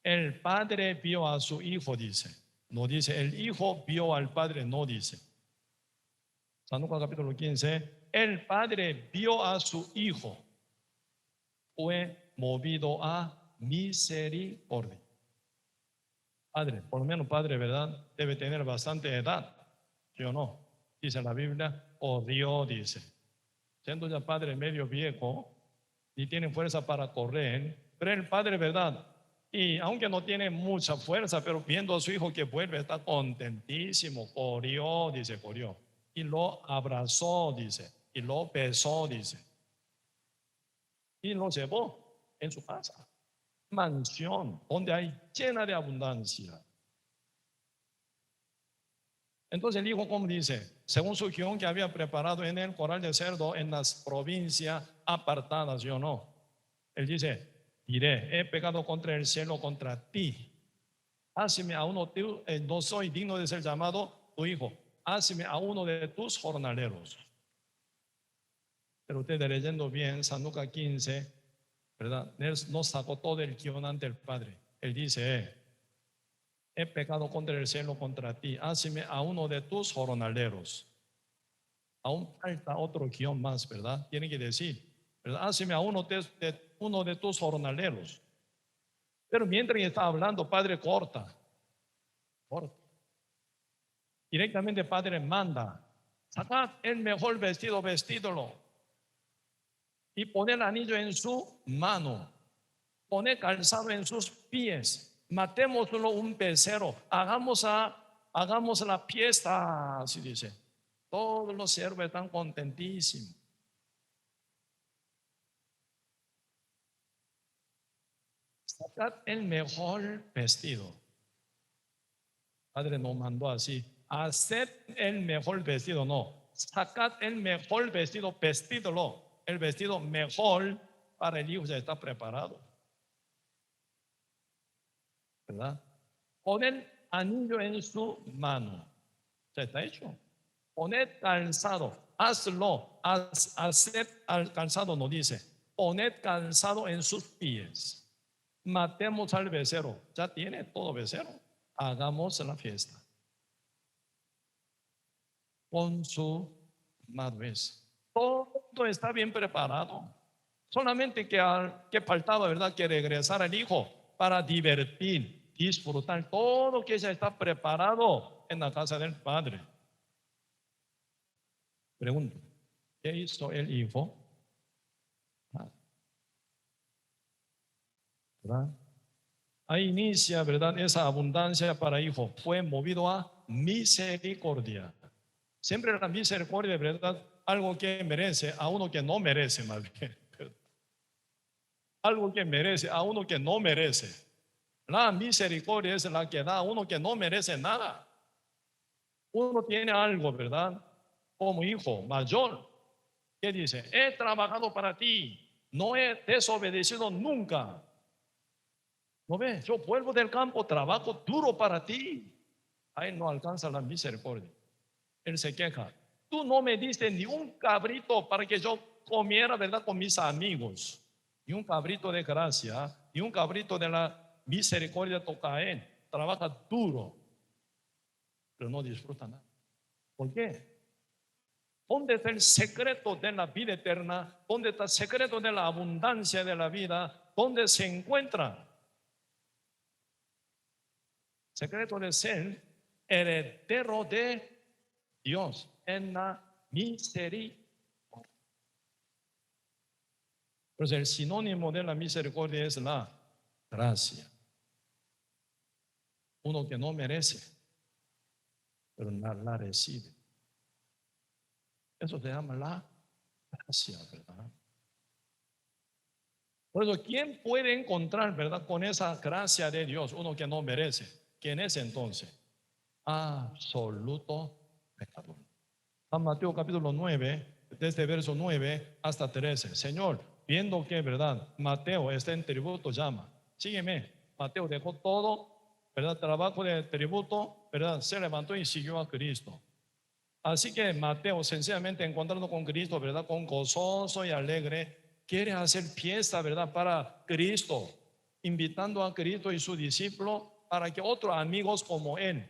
el padre vio a su hijo, dice. No dice, el hijo vio al padre, no dice. San Lucas capítulo 15, el padre vio a su hijo, fue movido a misericordia. Padre, por lo menos padre, ¿verdad? Debe tener bastante edad, ¿sí o no? Dice la Biblia, o Dios dice. Siendo ya padre medio viejo y tiene fuerza para correr, pero el padre, ¿verdad? Y aunque no tiene mucha fuerza, pero viendo a su hijo que vuelve, está contentísimo, corrió, dice, corrió. Y lo abrazó, dice, y lo besó, dice. Y lo llevó en su casa, mansión, donde hay llena de abundancia. Entonces el hijo, como dice, según su guión que había preparado en el corral de cerdo en las provincias apartadas, yo no. Él dice, diré, he pecado contra el cielo, contra ti. Hazme a uno, no soy digno de ser llamado tu hijo. Hazme a uno de tus jornaleros. Pero usted leyendo bien San Lucas 15, ¿verdad? Él no sacó todo el guión ante el Padre. Él dice, he pecado contra el cielo, contra ti. Hazme a uno de tus jornaleros. Aún falta otro guión más, ¿verdad? Tiene que decir, ¿verdad? Hazme a uno de tus jornaleros. Pero mientras está hablando, Padre corta. Directamente Padre manda, sacad el mejor vestido, vestídolo, y poner el anillo en su mano, poner calzado en sus pies, matémoslo un becerro, hagamos la fiesta, así dice. Todos los siervos están contentísimos. Sacad el mejor vestido. Padre nos mandó así, haced el mejor vestido, no, sacad el mejor vestido, vestídolo. El vestido mejor para el hijo ya está preparado, ¿verdad? Poned anillo en su mano, ya está hecho. Poned calzado, hazlo, haced al calzado, no dice, poned calzado en sus pies. Matemos al becerro, ya tiene todo becerro. Hagamos la fiesta con su madurez. Todo está bien preparado. Solamente que faltaba, ¿verdad? Que regresara el hijo para divertir, disfrutar todo que ya está preparado en la casa del padre. Pregunto, ¿qué hizo el hijo? ¿Verdad? Ahí inicia, ¿verdad? Esa abundancia para hijo. Fue movido a misericordia. Siempre la misericordia, ¿verdad? Algo que merece a uno que no merece, más bien. Algo que merece a uno que no merece. La misericordia es la que da a uno que no merece nada. Uno tiene algo, ¿verdad? Como hijo mayor, que dice, he trabajado para ti, no he desobedecido nunca. ¿No ves? Yo vuelvo del campo, trabajo duro para ti. Ahí no alcanza la misericordia. Él se queja. Tú no me diste ni un cabrito para que yo comiera, ¿verdad? Con mis amigos. Ni un cabrito de gracia, ni un cabrito de la misericordia toca a él. Trabaja duro, pero no disfruta nada. ¿Por qué? ¿Dónde está el secreto de la vida eterna? ¿Dónde está el secreto de la abundancia de la vida? ¿Dónde se encuentra? Secreto de ser heredero de Dios en la misericordia. Pues el sinónimo de la misericordia es la gracia. Uno que no merece, pero la recibe. Eso se llama la gracia, ¿verdad? Por eso, ¿quién puede encontrar, verdad, con esa gracia de Dios? Uno que no merece. ¿Quién es entonces? Absoluto pecador. San Mateo capítulo 9, desde verso 9 hasta 13. Señor, viendo que, verdad, Mateo está en tributo, llama, sígueme. Mateo dejó todo, verdad, trabajo de tributo, verdad, se levantó y siguió a Cristo. Así que Mateo, sencillamente encontrando con Cristo, verdad, con gozoso y alegre, quiere hacer fiesta, verdad, para Cristo, invitando a Cristo y su discípulo para que otros amigos como él,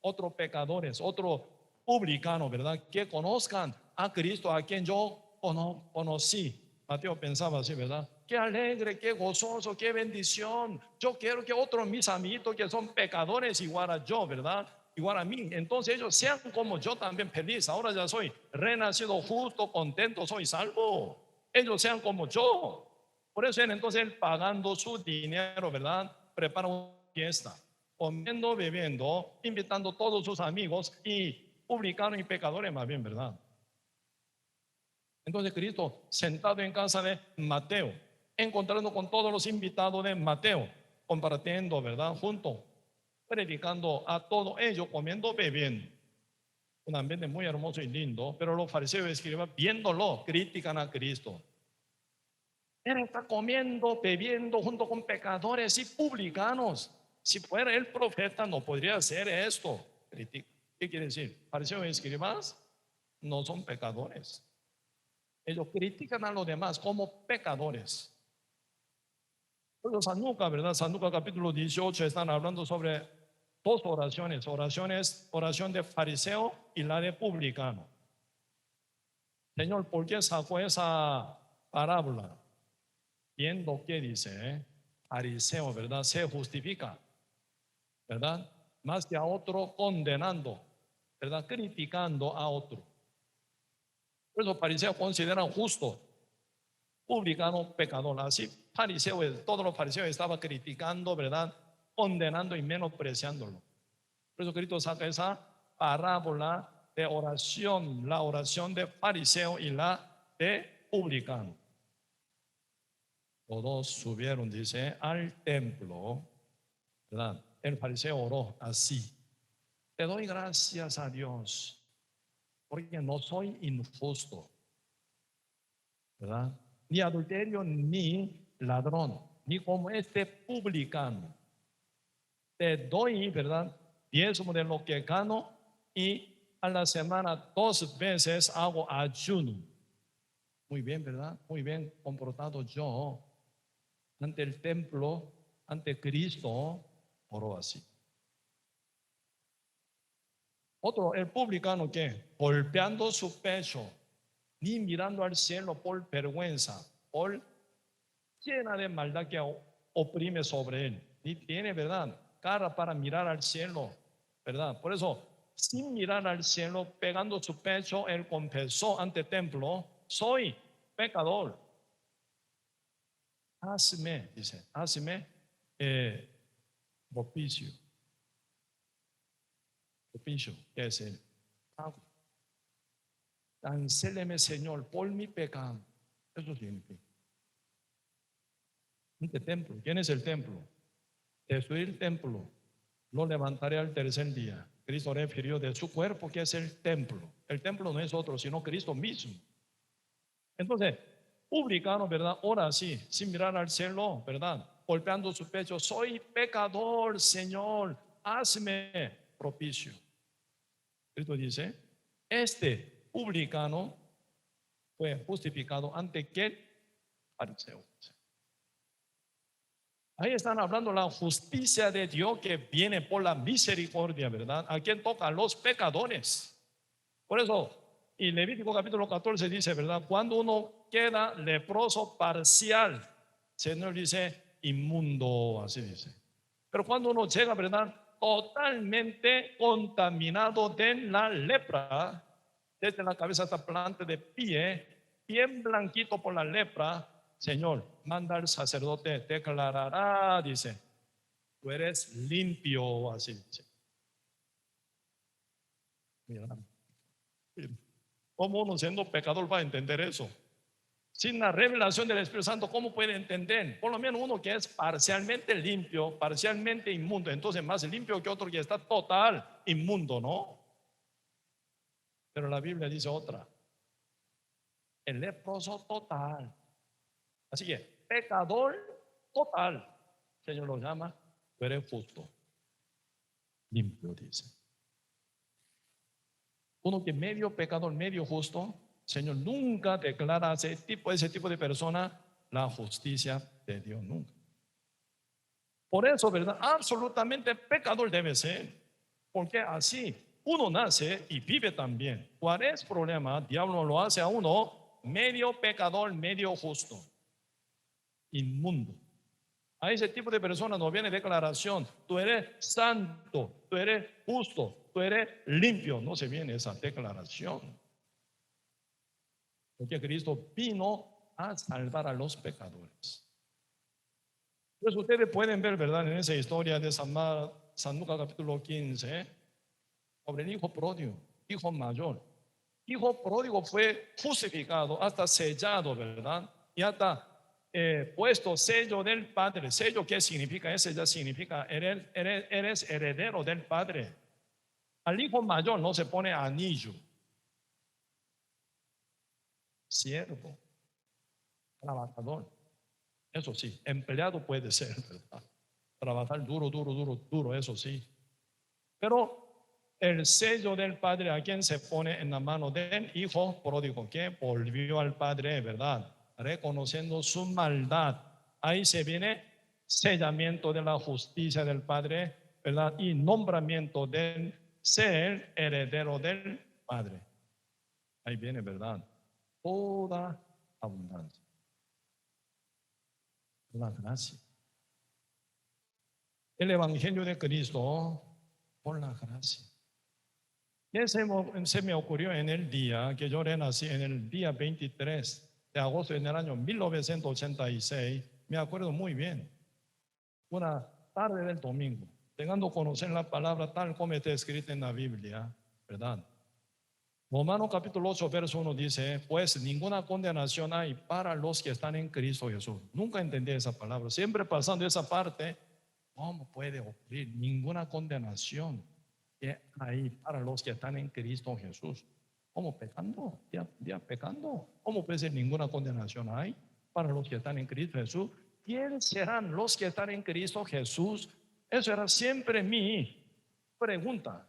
otros pecadores, otros publicanos, ¿verdad? Que conozcan a Cristo, a quien yo conocí. Mateo pensaba así, ¿verdad? Qué alegre, qué gozoso, qué bendición. Yo quiero que otros mis amiguitos que son pecadores igual a yo, ¿verdad? Igual a mí. Entonces ellos sean como yo también feliz. Ahora ya soy renacido justo, contento, soy salvo. Ellos sean como yo. Por eso entonces él pagando su dinero, ¿verdad? Prepara una fiesta, comiendo, bebiendo, invitando a todos sus amigos y publicanos y pecadores más bien, ¿verdad? Entonces Cristo sentado en casa de Mateo, encontrando con todos los invitados de Mateo, compartiendo, ¿verdad? Junto, predicando a todos ellos, comiendo, bebiendo. Un ambiente muy hermoso y lindo, pero los fariseos y escribas, viéndolo, critican a Cristo. Él está comiendo, bebiendo junto con pecadores y publicanos. Si fuera el profeta, no podría hacer esto. ¿Qué quiere decir? Fariseos y escribas no son pecadores. Ellos critican a los demás como pecadores. Pero San Lucas, ¿verdad? San Lucas capítulo 18 están hablando sobre dos oraciones. Oración de fariseo y la de publicano. Señor, ¿por qué sacó esa parábola? Viendo que dice, fariseo, ¿verdad? Se justifica, ¿verdad? Más que a otro condenando, ¿verdad? Criticando a otro. Por eso fariseos consideran justo, publicano pecador. Así fariseos, todos los fariseos estaban criticando, ¿verdad? Condenando y menospreciándolo. Por eso Cristo saca esa parábola de oración, la oración de fariseo y la de publicano. Todos subieron, dice, al templo, ¿verdad? El fariseo oró así: te doy gracias a Dios, porque no soy injusto, ¿verdad? Ni adulterio, ni ladrón, ni como este publicano. Te doy, ¿verdad? Diezmo de lo que gano, y a la semana 2 veces hago ayuno. Muy bien, ¿verdad? Muy bien comportado yo ante el templo, ante Cristo, oró así. Otro, el publicano, que golpeando su pecho, ni mirando al cielo por vergüenza, Sol llena de maldad que oprime sobre él. Y tiene, ¿verdad?, cara para mirar al cielo, ¿verdad? Por eso, sin mirar al cielo, pegando su pecho, él confesó ante el templo: soy pecador. Hazme, dice, hazme propicio. Propicio, ¿qué es el pago? Cancéleme, Señor, por mi pecado. Eso significa. Este templo, ¿quién es el templo? Destruir el templo, lo levantaré al tercer día. Cristo refirió de su cuerpo, que es el templo. El templo no es otro, sino Cristo mismo. Entonces, publicano, ¿verdad? Ahora sí, sin mirar al cielo, ¿verdad? Golpeando su pecho: soy pecador, Señor, hazme propicio. Cristo dice: este publicano fue justificado ante aquel fariseo. Ahí están hablando la justicia de Dios que viene por la misericordia, ¿verdad? ¿A quién toca? A los pecadores. Por eso, y Levítico capítulo 14 dice, ¿verdad? Cuando uno queda leproso parcial, el Señor dice inmundo, así dice. Pero cuando uno llega, ¿verdad?, totalmente contaminado de la lepra, desde la cabeza hasta planta de pie, bien blanquito por la lepra, Señor, manda al sacerdote, declarará, dice, tú eres limpio, así dice. Mira, ¿cómo uno siendo pecador va a entender eso? Sin la revelación del Espíritu Santo, ¿cómo puede entender? Por lo menos uno que es parcialmente limpio, parcialmente inmundo, entonces más limpio que otro que está total inmundo, ¿no? Pero la Biblia dice otra: el leproso total. Así que pecador total, el Señor lo llama, tú eres justo, limpio, dice. Uno que medio pecador, medio justo, Señor nunca declara a ese tipo de persona la justicia de Dios, nunca. Por eso, ¿verdad?, absolutamente pecador debe ser, porque así uno nace y vive también. ¿Cuál es el problema? El diablo lo hace a uno medio pecador, medio justo, inmundo. A ese tipo de personas no viene declaración: tú eres santo, tú eres justo, tú eres limpio. No se viene esa declaración, porque Cristo vino a salvar a los pecadores. Pues ustedes pueden ver, ¿verdad?, en esa historia de San Lucas capítulo 15, sobre el hijo pródigo, hijo mayor. Hijo pródigo fue justificado, hasta sellado, ¿verdad? Y hasta puesto sello del Padre. ¿Sello qué significa? Ese ya significa eres heredero del Padre. Al hijo mayor no se pone anillo. Siervo, trabajador. Eso sí, empleado puede ser, ¿verdad? Trabajar duro, duro, duro, duro, eso sí. Pero el sello del Padre, ¿a quien se pone? En la mano del hijo pródigo, que volvió al Padre, ¿verdad?, reconociendo su maldad. Ahí se viene sellamiento de la justicia del Padre, ¿verdad?, y nombramiento del ser heredero del Padre. Ahí viene, ¿verdad?, toda abundancia, la gracia. El Evangelio de Cristo por la gracia. ¿Qué se me ocurrió en el día que yo renací? En el día 23 de agosto en el año 1986, me acuerdo muy bien, una tarde del domingo, llegando a conocer la palabra tal como está escrita en la Biblia, ¿verdad? Romanos capítulo 8 verso 1 dice: pues ninguna condenación hay para los que están en Cristo Jesús. Nunca entendí esa palabra, siempre pasando esa parte. ¿Cómo puede ocurrir ninguna condenación hay para los que están en Cristo Jesús? ¿Cómo pecando? Ya pecando. ¿Cómo puede ser ninguna condenación hay para los que están en Cristo Jesús? ¿Quiénes serán los que están en Cristo Jesús? Eso era siempre mi pregunta,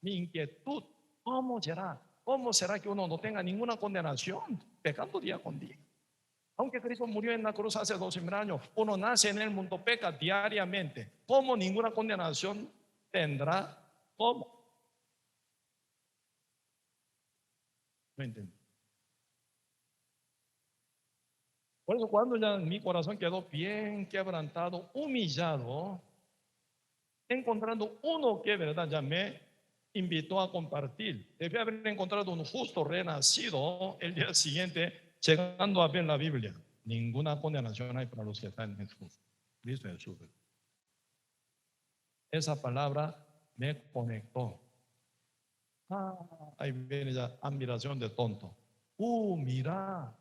mi inquietud. ¿Cómo será? ¿Cómo será que uno no tenga ninguna condenación pecando día con día? Aunque Cristo murió en la cruz hace 2000 años, uno nace en el mundo, peca diariamente. ¿Cómo ninguna condenación tendrá? ¿Cómo? No entiendo. Por eso cuando ya mi corazón quedó bien quebrantado, humillado, encontrando uno que, verdad, ya me invitó a compartir. Debía haber encontrado un justo renacido el día siguiente, llegando a ver la Biblia. Ninguna condenación hay para los que están en Jesús. Cristo Jesús. Esa palabra me conectó. Ahí viene ya admiración de tonto. Mira.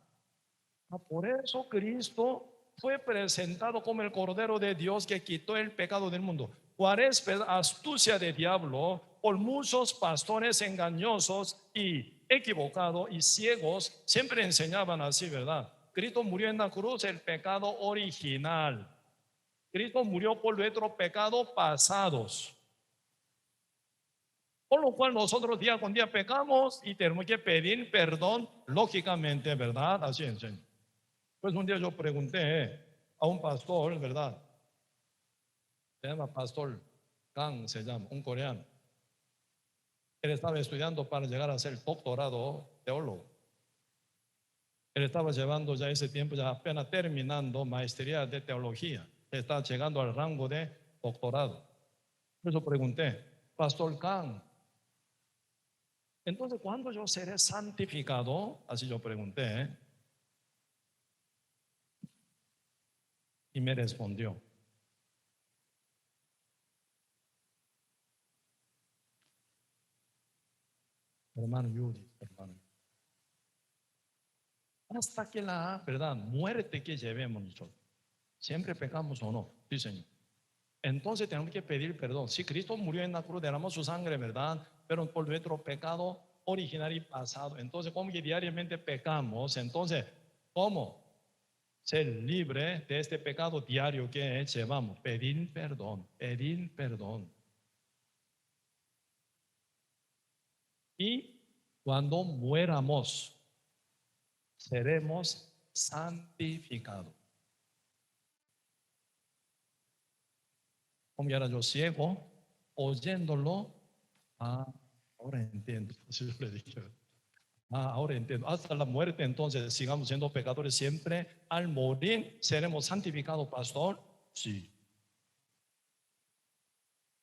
Por eso Cristo fue presentado como el Cordero de Dios que quitó el pecado del mundo. ¿Cuál es la astucia del diablo? Por muchos pastores engañosos y equivocados y ciegos siempre enseñaban así, ¿verdad? Cristo murió en la cruz, el pecado original. Cristo murió por nuestros pecados pasados. Por lo cual nosotros día con día pecamos y tenemos que pedir perdón, lógicamente, ¿verdad? Así enseña. Pues un día yo pregunté a un pastor, ¿verdad? Se llama Pastor Kang, se llama, un coreano. Él estaba estudiando para llegar a ser doctorado teólogo. Él estaba llevando ya ese tiempo, ya apenas terminando maestría de teología. Está llegando al rango de doctorado. Por eso pregunté, Pastor Kang, entonces, ¿cuándo yo seré santificado? Así yo pregunté, y me respondió, hermano Yuri, hermano, hasta que la verdad muerte que llevemos nosotros, siempre pecamos o no, sí, Señor. Entonces tenemos que pedir perdón. Si Cristo murió en la cruz, derramó su sangre, ¿verdad? Pero por nuestro pecado original y pasado. Entonces, como que diariamente pecamos, entonces, ¿cómo ser libre de este pecado diario que llevamos? Pedir perdón, pedir perdón. Y cuando muéramos, seremos santificados. Como ya era yo ciego, oyéndolo, ahora entiendo. Así yo le dije. Ahora entiendo. Hasta la muerte, entonces, sigamos siendo pecadores siempre. Al morir, seremos santificados, pastor. Sí.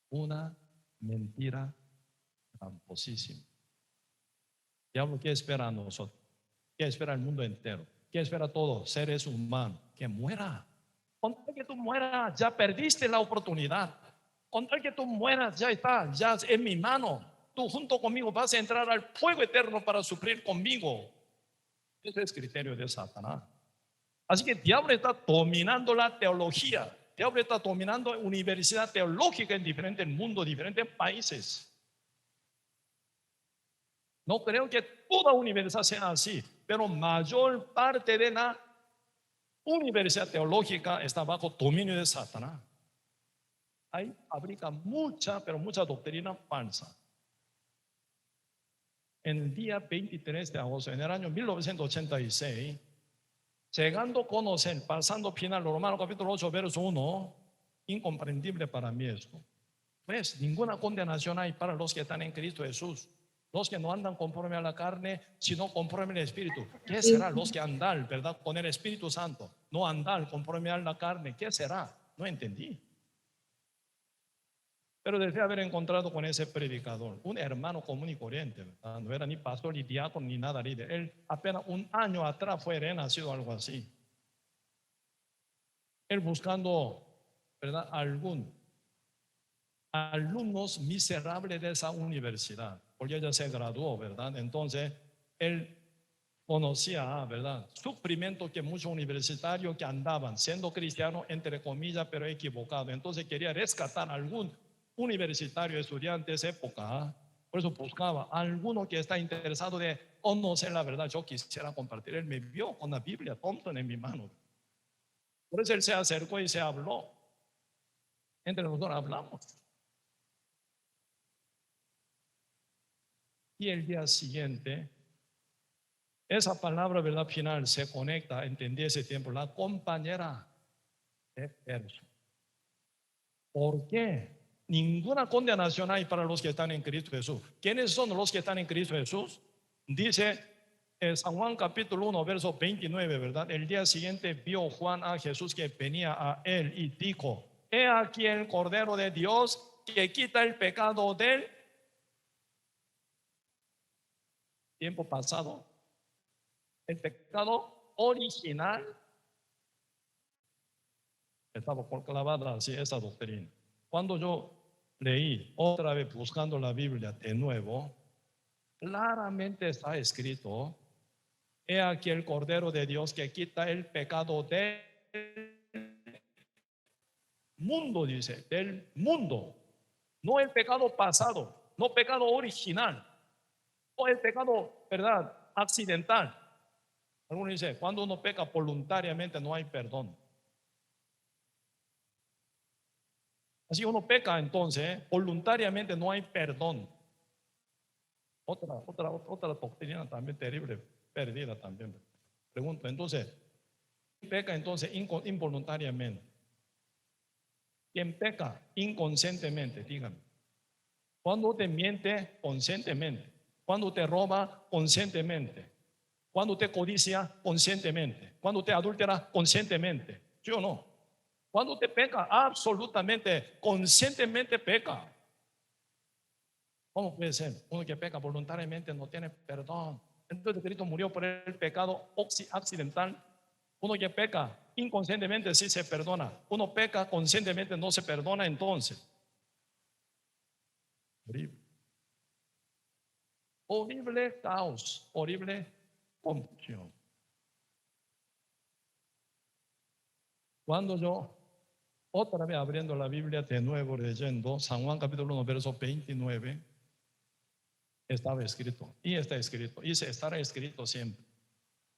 Una mentira tramposísima. Diablo, ¿qué espera a nosotros? ¿Qué espera el mundo entero? ¿Qué espera a todos seres humanos? Que muera. Con tal que tú mueras, ya perdiste la oportunidad. Con tal que tú mueras, ya está, ya es en mi mano. Tú junto conmigo vas a entrar al fuego eterno para sufrir conmigo. Ese es el criterio de Satanás. Así que el diablo está dominando la teología. El diablo está dominando universidad teológica en diferentes mundos, diferentes países. No creo que toda universidad sea así, pero mayor parte de la universidad teológica está bajo dominio de Satanás. Ahí fabrica mucha, pero mucha doctrina falsa. En el día 23 de agosto, en el año 1986, llegando a conocer, pasando final, Romanos capítulo 8, verso 1, incomprendible para mí esto. Pues ninguna condenación hay para los que están en Cristo Jesús. Los que no andan conforme a la carne, sino conforme al Espíritu. ¿Qué será? Los que andan, ¿verdad? Con el Espíritu Santo. No andar conforme a la carne. ¿Qué será? No entendí. Pero deseo haber encontrado con ese predicador, un hermano común y corriente, ¿verdad? No era ni pastor, ni diácono, ni nada líder. Él apenas un año atrás fue renacido, algo así. Él buscando, ¿verdad? Alumnos miserables de esa universidad, porque ella se graduó, ¿verdad? Entonces, él conocía, ¿verdad? Sufrimiento que muchos universitarios que andaban siendo cristianos, entre comillas, pero equivocados. Entonces quería rescatar a algún universitario estudiante de esa época. Por eso buscaba a alguno que está interesado de conocer la verdad. Yo quisiera compartir. Él me vio con la Biblia Thompson en mi mano. Por eso él se acercó y se habló. Entre nosotros hablamos. Y el día siguiente, esa palabra, verdad, final se conecta, entendí ese tiempo, la compañera de verso. ¿Por qué? Ninguna condenación hay para los que están en Cristo Jesús. ¿Quiénes son los que están en Cristo Jesús? Dice San Juan capítulo 1, verso 29, ¿verdad? El día siguiente vio Juan a Jesús que venía a él y dijo: he aquí el Cordero de Dios que quita el pecado del tiempo pasado, el pecado original. Estaba por clavada así esa doctrina. Cuando yo leí otra vez buscando la Biblia de nuevo, claramente está escrito: he aquí el Cordero de Dios que quita el pecado del mundo, dice, del mundo. No el pecado pasado, no pecado original, no el pecado, ¿verdad?, accidental. Algunos dicen, cuando uno peca voluntariamente no hay perdón. Así uno peca entonces, voluntariamente no hay perdón. Otra doctrina también terrible, perdida también. Pregunto, entonces, ¿quién peca entonces involuntariamente? ¿Quién peca inconscientemente? Díganme. Cuando te miente, conscientemente. Cuando te roba, conscientemente. Cuando te codicia, conscientemente. Cuando te adultera, conscientemente. ¿Sí o no? Cuando te peca, absolutamente, conscientemente peca. ¿Cómo puede ser? Uno que peca voluntariamente no tiene perdón. Entonces Cristo murió por el pecado accidental. Uno que peca inconscientemente sí se perdona. Uno peca conscientemente no se perdona entonces. Horrible. Horrible caos, horrible confusión. Cuando yo, otra vez abriendo la Biblia de nuevo, leyendo San Juan capítulo 1, verso 29, estaba escrito, y está escrito, y se estará escrito siempre.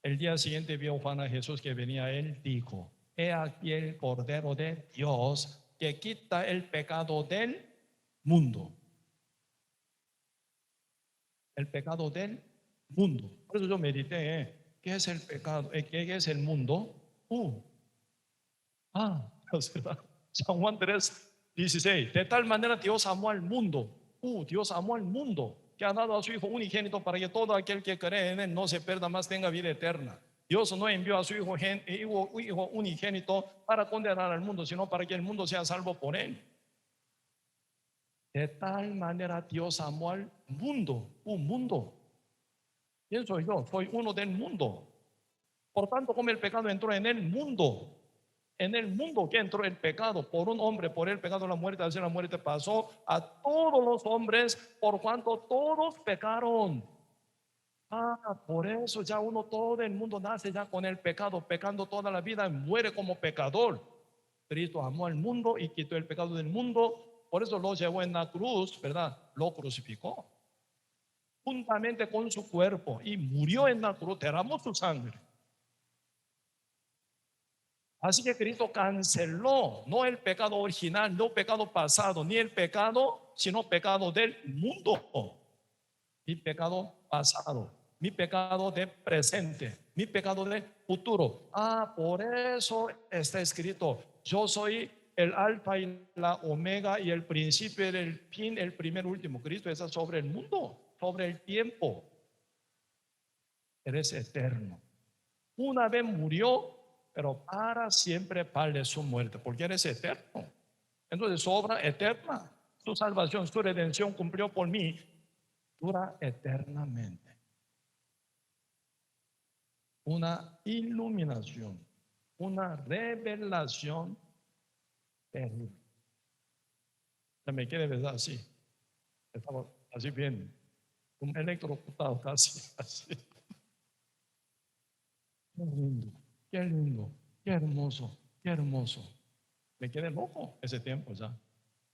El día siguiente vio Juan a Jesús que venía a él, dijo: he aquí el Cordero de Dios que quita el pecado del mundo. El pecado del mundo. Por eso yo medité, ¿qué es el pecado? ¿Qué es el mundo? San Juan 3:16. De tal manera Dios amó al mundo. Dios amó al mundo, que ha dado a su Hijo unigénito para que todo aquel que cree en él no se pierda, más tenga vida eterna. Dios no envió a su Hijo unigénito para condenar al mundo, sino para que el mundo sea salvo por él. De tal manera Dios amó al mundo. Un mundo. ¿Quién soy yo? Soy uno del mundo. Por tanto, como el pecado entró en el mundo, que entró el pecado por un hombre, por el pecado la muerte, así la muerte pasó a todos los hombres, por cuanto todos pecaron. Por eso ya todo el mundo nace ya con el pecado, pecando toda la vida, muere como pecador. Cristo amó al mundo y quitó el pecado del mundo, por eso lo llevó en la cruz, ¿verdad? Lo crucificó juntamente con su cuerpo y murió en la cruz, derramó su sangre. Así que Cristo canceló no el pecado original, no pecado pasado, ni el pecado, sino pecado del mundo. Mi pecado pasado, mi pecado de presente, mi pecado de futuro. Por eso está escrito: yo soy el alfa y la omega, y el principio y el fin, el primer último. Cristo está sobre el mundo, sobre el tiempo. Eres eterno. Una vez murió, pero para siempre vale su muerte, porque eres eterno. Entonces su obra eterna, su salvación, su redención cumplió por mí, dura eternamente. Una iluminación, una revelación terrible. Se me quiere ver así. Estaba así bien, un electrocutado casi así. Qué lindo, qué lindo, qué hermoso, qué hermoso. Me quedé loco ese tiempo ya.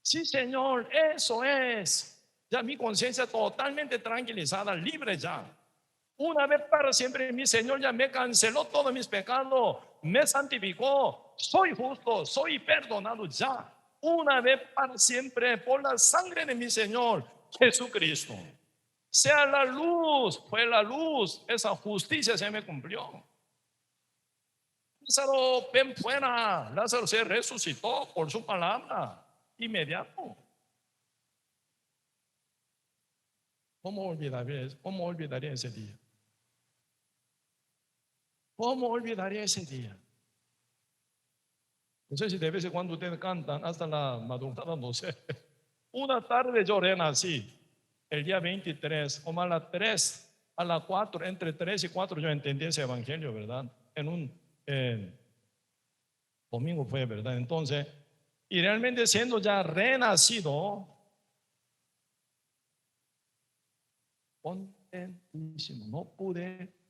Sí, Señor, eso es. Ya mi conciencia totalmente tranquilizada, libre ya. Una vez para siempre mi Señor ya me canceló todos mis pecados, me santificó, soy justo, soy perdonado ya. Una vez para siempre por la sangre de mi Señor Jesucristo. Sea la luz, fue la luz, esa justicia se me cumplió. Lázaro, ven fuera. Lázaro se resucitó por su palabra, inmediato. ¿Cómo olvidaría ese día? ¿Cómo olvidaría ese día? No sé si de vez en cuando ustedes cantan hasta la madrugada, no sé. Una tarde yo renací, el día 23, como a las 3, a las 4, entre 3 y 4 yo entendí ese evangelio, ¿verdad? En un domingo fue, ¿verdad? Entonces, y realmente siendo ya renacido, contentísimo, no pude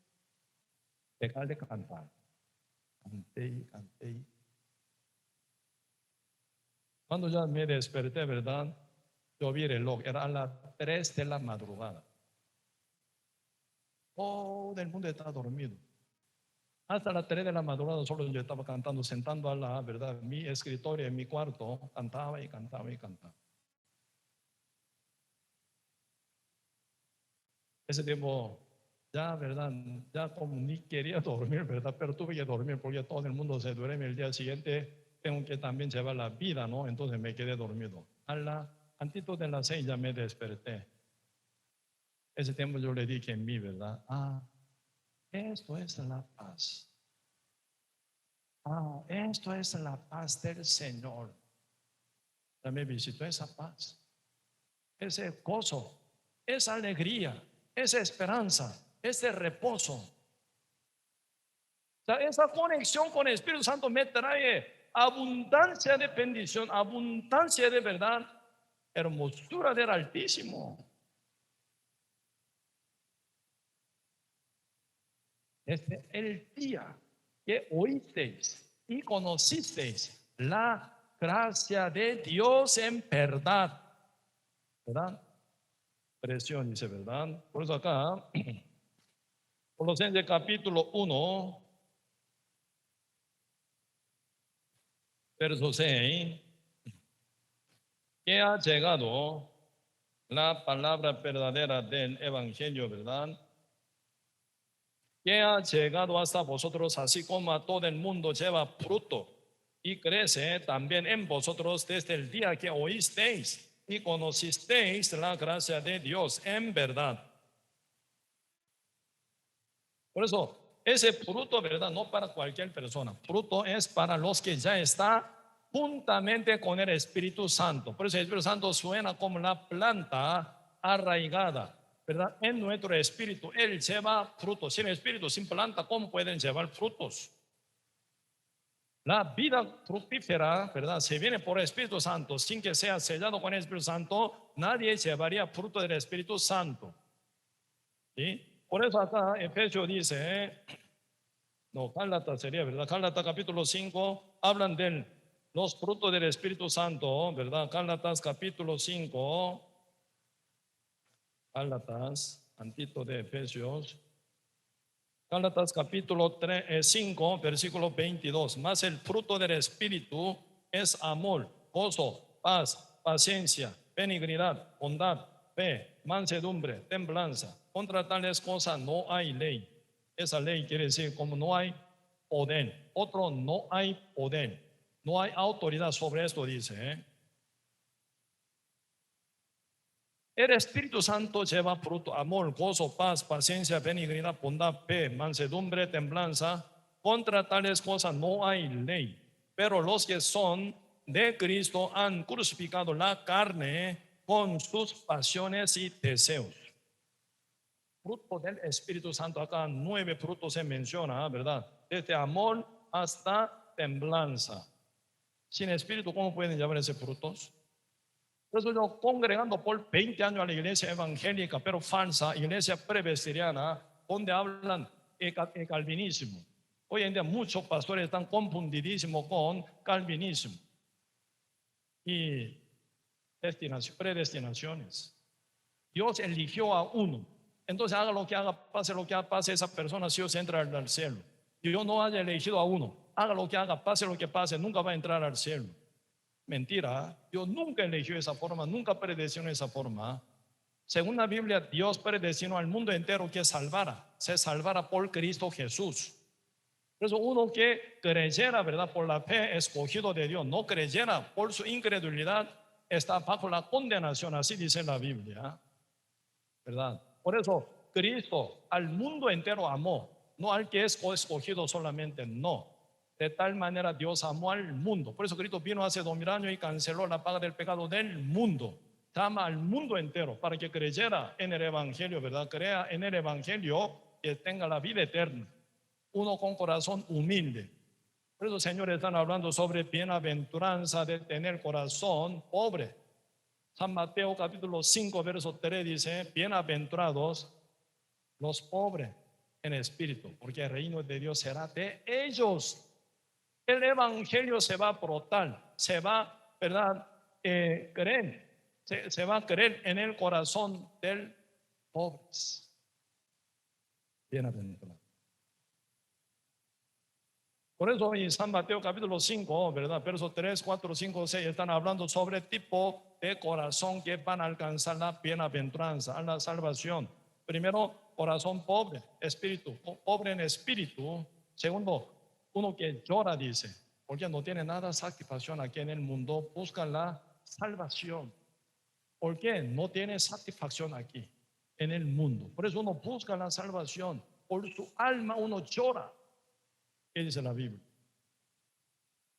dejar de cantar. Canté y canté. Cuando ya me desperté, ¿verdad? Yo vi el reloj, era a las 3 de la madrugada. Todo el mundo estaba dormido. Hasta las 3 de la madrugada solo yo estaba cantando, sentando a la, ¿verdad? Mi escritorio en mi cuarto, cantaba y cantaba y cantaba. Ese tiempo, ya, ¿verdad? Ya como ni quería dormir, ¿verdad? Pero tuve que dormir porque todo el mundo se duerme. El día siguiente tengo que también llevar la vida, ¿no? Entonces me quedé dormido. Antito de las 6 ya me desperté. Ese tiempo yo le dije en mí, ¿verdad? Esto es la paz. Esto es la paz del Señor. Ya me visitó esa paz, ese gozo, esa alegría, esa esperanza, ese reposo. O sea, esa conexión con el Espíritu Santo me trae abundancia de bendición, abundancia de verdad, hermosura del Altísimo. Desde el día que oísteis y conocisteis la gracia de Dios en verdad. ¿Verdad? Presión, dice, ¿verdad? Por eso acá, Colosenses capítulo 1, verso 6, que ha llegado la palabra verdadera del Evangelio, ¿verdad? Que ha llegado hasta vosotros, así como a todo el mundo lleva fruto y crece también en vosotros desde el día que oísteis y conocisteis la gracia de Dios en verdad. Por eso, ese fruto, ¿verdad? No para cualquier persona. Fruto es para los que ya están juntamente con el Espíritu Santo. Por eso el Espíritu Santo suena como la planta arraigada, ¿verdad? En nuestro espíritu, Él lleva frutos. Sin espíritu, sin planta, ¿cómo pueden llevar frutos? La vida fructífera, ¿verdad? Se viene por el Espíritu Santo. Sin que sea sellado con el Espíritu Santo, nadie llevaría fruto del Espíritu Santo. ¿Sí? Por eso acá Efesios dice, no, Gálatas sería, ¿verdad? Gálatas capítulo 5, hablan de los frutos del Espíritu Santo, ¿verdad? Gálatas capítulo 5, Gálatas, antito de Efesios. Gálatas capítulo 5, versículo 22. Más el fruto del Espíritu es amor, gozo, paz, paciencia, benignidad, bondad, fe, mansedumbre, templanza. Contra tales cosas no hay ley. Esa ley quiere decir como no hay poder. Otro, no hay poder. No hay autoridad sobre esto, dice. El Espíritu Santo lleva fruto, amor, gozo, paz, paciencia, benignidad, bondad, fe, mansedumbre, templanza. Contra tales cosas no hay ley. Pero los que son de Cristo han crucificado la carne con sus pasiones y deseos. Fruto del Espíritu Santo, acá 9 frutos se menciona, ¿verdad? Desde amor hasta templanza. Sin Espíritu, ¿cómo pueden llevar esos frutos? Por eso yo, congregando por 20 años a la iglesia evangélica, pero falsa, iglesia presbiteriana, donde hablan el calvinismo. Hoy en día muchos pastores están confundidísimos con calvinismo y predestinaciones. Dios eligió a uno, entonces haga lo que haga, pase lo que haga, pase, esa persona sí o se entra al cielo. Dios no haya elegido a uno, haga lo que haga, pase lo que pase, nunca va a entrar al cielo. Mentira, Dios nunca eligió esa forma, nunca predestinó esa forma. Según la Biblia, Dios predestinó al mundo entero que se salvara por Cristo Jesús. Por eso uno que creyera, ¿verdad? Por la fe escogido de Dios, no creyera por su incredulidad, está bajo la condenación, así dice la Biblia, ¿verdad? Por eso Cristo al mundo entero amó. no al que es escogido solamente, no. De tal manera Dios amó al mundo. Por eso Cristo vino hace 2000 años y canceló la paga del pecado del mundo. Ama al mundo entero para que creyera en el Evangelio, ¿verdad? Crea en el Evangelio que tenga la vida eterna. Uno con corazón humilde. Por eso, señores, están hablando sobre bienaventuranza de tener corazón pobre. San Mateo capítulo 5, verso 3 dice: bienaventurados los pobres en espíritu, porque el reino de Dios será de ellos. El evangelio se va a brotar, se va, ¿verdad? Creer, se va a creer en el corazón del pobre. Bienaventurado. Por eso en San Mateo capítulo 5, ¿verdad? Versos 3, 4, 5, 6 están hablando sobre el tipo de corazón que van a alcanzar la bienaventuranza, a la salvación. Primero, corazón pobre, espíritu, pobre en espíritu. Segundo, uno que llora, dice, porque no tiene nada satisfacción aquí en el mundo, busca la salvación. ¿Por qué? No tiene satisfacción aquí en el mundo. Por eso uno busca la salvación. Por su alma uno llora. ¿Qué dice la Biblia?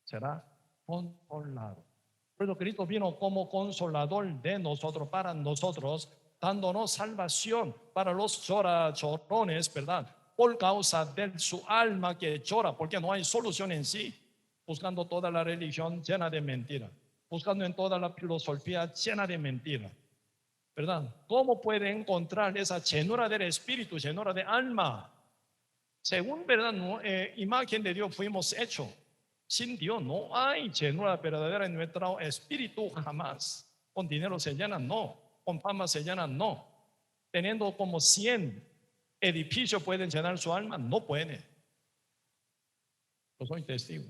Será consolado. Por eso Cristo vino como consolador de nosotros, para nosotros, dándonos salvación para los llorones, ¿verdad? Por causa de su alma que llora, porque no hay solución en sí, buscando toda la religión llena de mentira, buscando en toda la filosofía llena de mentira, ¿verdad? ¿Cómo puede encontrar esa llenura del espíritu, llenura de alma? Según, ¿verdad? Imagen de Dios fuimos hechos. Sin Dios no hay llenura verdadera en nuestro espíritu jamás. Con dinero se llena, no. Con fama se llena, no. Teniendo como 100 edificios pueden llenar su alma, no puede. Yo soy testigo.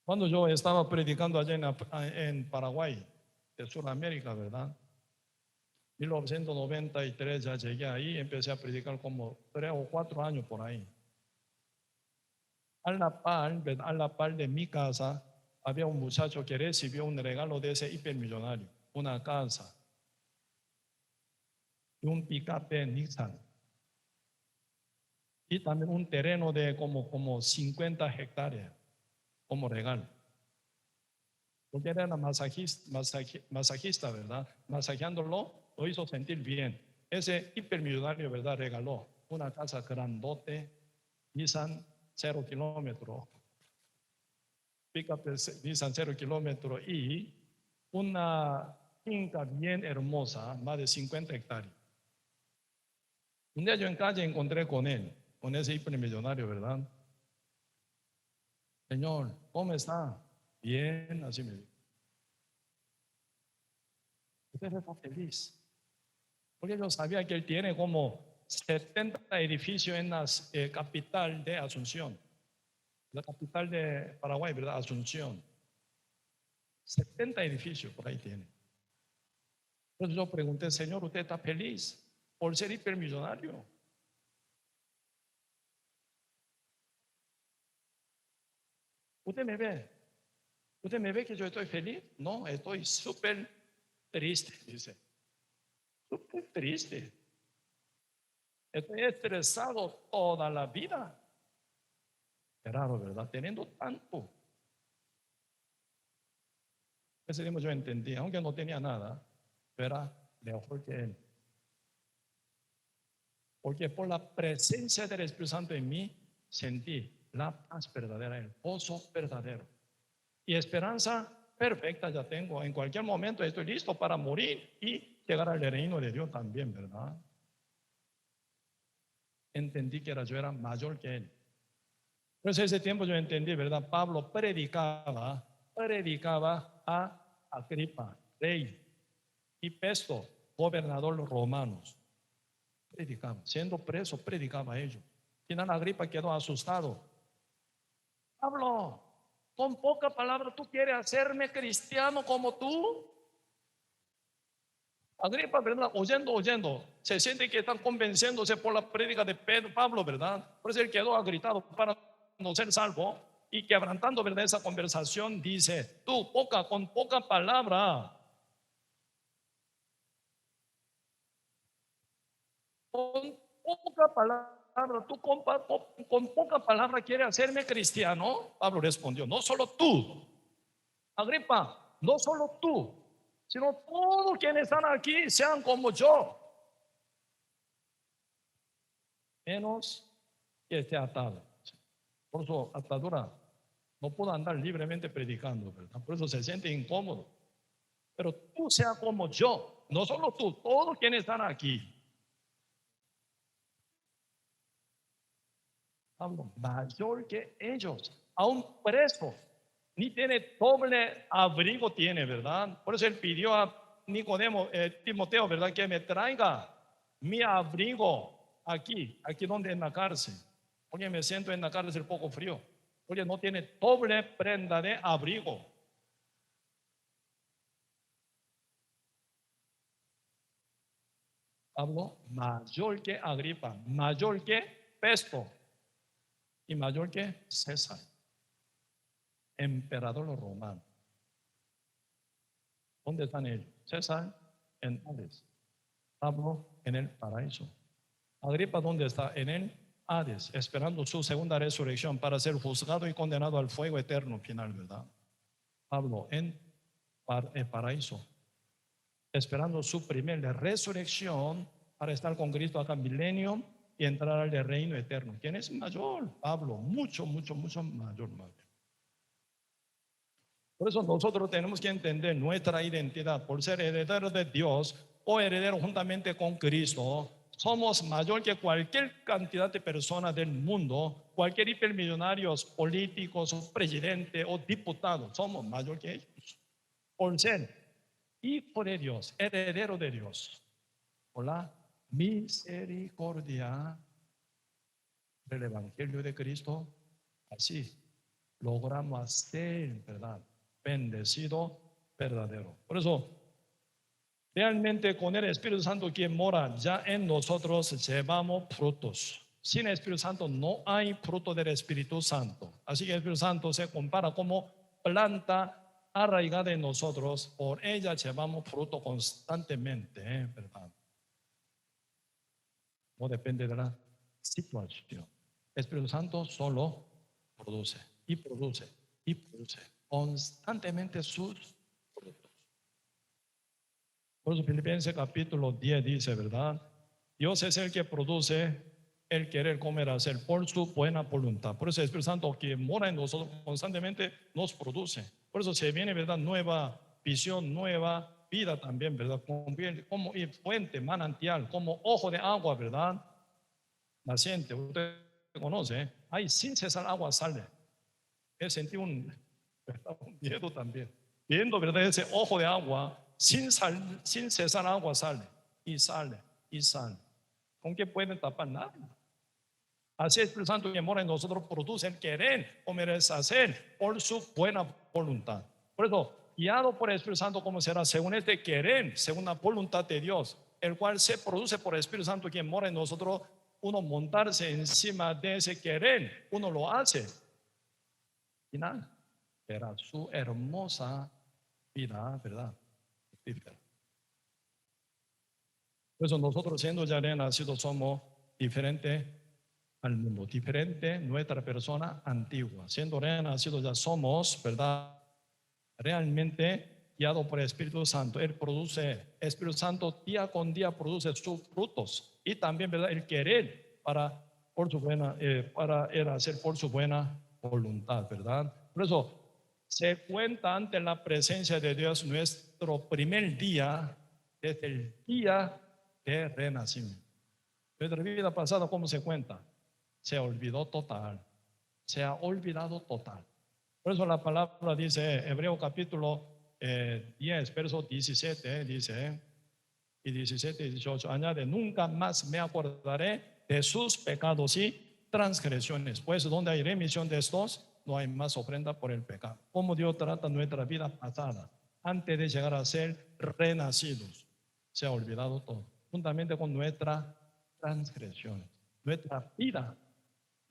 Cuando yo estaba predicando allá en Paraguay, de Sudamérica, ¿verdad? 1993 ya llegué ahí, empecé a predicar como 3 o 4 años por ahí. A la par de mi casa, había un muchacho que recibió un regalo de ese hipermillonario, una casa y un picape Nissan y también un terreno de como 50 hectáreas como regalo. Porque era masajista, ¿verdad? Masajeándolo lo hizo sentir bien. Ese hipermillonario, ¿verdad? Regaló una casa grandote, Nissan 0 kilómetros, pick-up Nissan 0 kilómetros y una finca bien hermosa, más de 50 hectáreas. Un día yo en calle encontré con él, con ese hipermillonario, ¿verdad? Señor, ¿cómo está? Bien, así me dijo. Usted está feliz. Porque yo sabía que él tiene como 70 edificios en la capital de Asunción, la capital de Paraguay, ¿verdad? Asunción. 70 edificios por ahí tiene. Entonces yo pregunté: Señor, ¿usted está feliz por ser hipermillonario? ¿Usted me ve? ¿Usted me ve que yo estoy feliz? No, estoy súper triste, dice. Súper triste. Estoy estresado toda la vida. Es raro, ¿verdad? Teniendo tanto. Ese día yo entendí, aunque no tenía nada, era mejor que él. Porque por la presencia del Espíritu Santo en mí, sentí la paz verdadera, el gozo verdadero. Y esperanza perfecta ya tengo. En cualquier momento estoy listo para morir y llegar al reino de Dios también, ¿verdad? Entendí que yo era mayor que él. Por eso ese tiempo yo entendí, ¿verdad? Pablo predicaba a Agripa, rey, y Festo, gobernador romanos. Predicaba, siendo preso, predicaba a ellos. Final Agripa quedó asustado. Pablo, con poca palabra tú quieres hacerme cristiano como tú. Agripa, ¿verdad? Oyendo, se siente que están convenciéndose por la prédica de Pablo, ¿verdad? Por eso él quedó agritado para no ser salvo. Y quebrantando, ¿verdad? Esa conversación, dice: tú, con poca palabra, con poca palabra tú con poca palabra quieres hacerme cristiano. Pablo respondió, no solo tú, Agripa, no solo tú, sino todos quienes están aquí sean como yo, menos que esté atado. Por su atadura no puedo andar libremente predicando, ¿verdad? Por eso se siente incómodo. Pero tú seas como yo, no solo tú, todos quienes están aquí. Pablo, mayor que ellos, aún preso, ni tiene doble abrigo tiene, ¿verdad? Por eso él pidió a Nicodemo, Timoteo, ¿verdad? Que me traiga mi abrigo aquí donde en la cárcel. Oye, me siento en la cárcel un poco frío. Oye, no tiene doble prenda de abrigo. Pablo, mayor que Agripa, mayor que Festo y mayor que César, emperador romano. ¿Dónde están ellos? César en Hades, Pablo en el paraíso. Agripa, ¿dónde está? En el Hades, esperando su segunda resurrección para ser juzgado y condenado al fuego eterno final, ¿verdad? Pablo en el paraíso, esperando su primera resurrección para estar con Cristo acá en milenio y entrar al reino eterno. ¿Quién es mayor? Pablo, mucho mayor. Por eso nosotros tenemos que entender nuestra identidad. Por ser herederos de Dios o herederos juntamente con Cristo, somos mayor que cualquier cantidad de personas del mundo, cualquier hipermillonarios, políticos, o presidente o diputados. Somos mayor que ellos. Por ser hijo de Dios, heredero de Dios, por la misericordia del Evangelio de Cristo, así logramos ser, ¿verdad?, bendecido verdadero. Por eso, realmente con el Espíritu Santo quien mora ya en nosotros llevamos frutos. Sin el Espíritu Santo no hay fruto del Espíritu Santo. Así que el Espíritu Santo se compara como planta arraigada en nosotros. Por ella llevamos fruto constantemente, ¿verdad? No depende de la situación. El Espíritu Santo solo produce y produce y produce constantemente sus frutos. Por eso Filipenses capítulo 10 dice, ¿verdad? Dios es el que produce el querer, comer, hacer por su buena voluntad. Por eso el Espíritu Santo que mora en nosotros constantemente nos produce. Por eso se viene, ¿verdad?, nueva visión, nueva vida también, ¿verdad? Como fuente, manantial, como ojo de agua, ¿verdad? Naciente, usted conoce, ¿eh? Ahí sin cesar agua sale. Él sentí un miedo también. Viendo, ¿verdad?, ese ojo de agua, sin cesar agua sale, y sale, y sale. ¿Con qué pueden tapar? Nada. Así el Espíritu Santo que mora en nosotros produce el querer o merecer por su buena voluntad. Por eso, guiado por el Espíritu Santo, ¿cómo será? Según este querer, según la voluntad de Dios, el cual se produce por el Espíritu Santo quien mora en nosotros. Uno montarse encima de ese querer, uno lo hace. Y nada, era su hermosa vida, ¿verdad? Por eso nosotros, siendo ya renacidos, somos diferentes al mundo, diferente nuestra persona antigua. Siendo renacidos ya somos, ¿verdad?, realmente guiado por el Espíritu Santo. Él produce, el Espíritu Santo día con día produce sus frutos y también, ¿verdad?, el querer por su buena, para él hacer por su buena voluntad, ¿verdad? Por eso se cuenta ante la presencia de Dios nuestro primer día, desde el día de renacimiento. Nuestra vida pasada, ¿cómo se cuenta? Se olvidó total, se ha olvidado total. Por eso la palabra dice, Hebreo capítulo 10, verso 17, dice, y 17 y 18, añade, nunca más me acordaré de sus pecados y transgresiones, pues donde hay remisión de estos, no hay más ofrenda por el pecado. Como Dios trata nuestra vida pasada, antes de llegar a ser renacidos, se ha olvidado todo, juntamente con nuestras transgresiones, nuestra vida.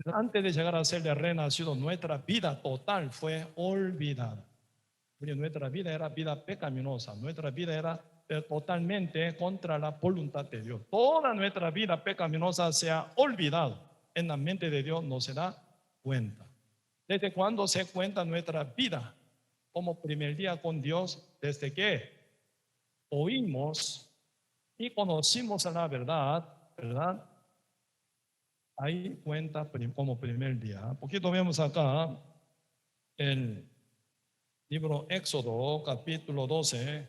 Antes de llegar a ser de renacido, nuestra vida total fue olvidada. Porque nuestra vida era vida pecaminosa, nuestra vida era totalmente contra la voluntad de Dios. Toda nuestra vida pecaminosa se ha olvidado. en la mente de Dios no se da cuenta. ¿Desde cuándo se cuenta nuestra vida como primer día con Dios? Desde que oímos y conocimos la verdad, ¿verdad? Ahí cuenta como primer día. Un poquito vemos acá el libro Éxodo, capítulo 12.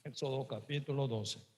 Éxodo, capítulo 12.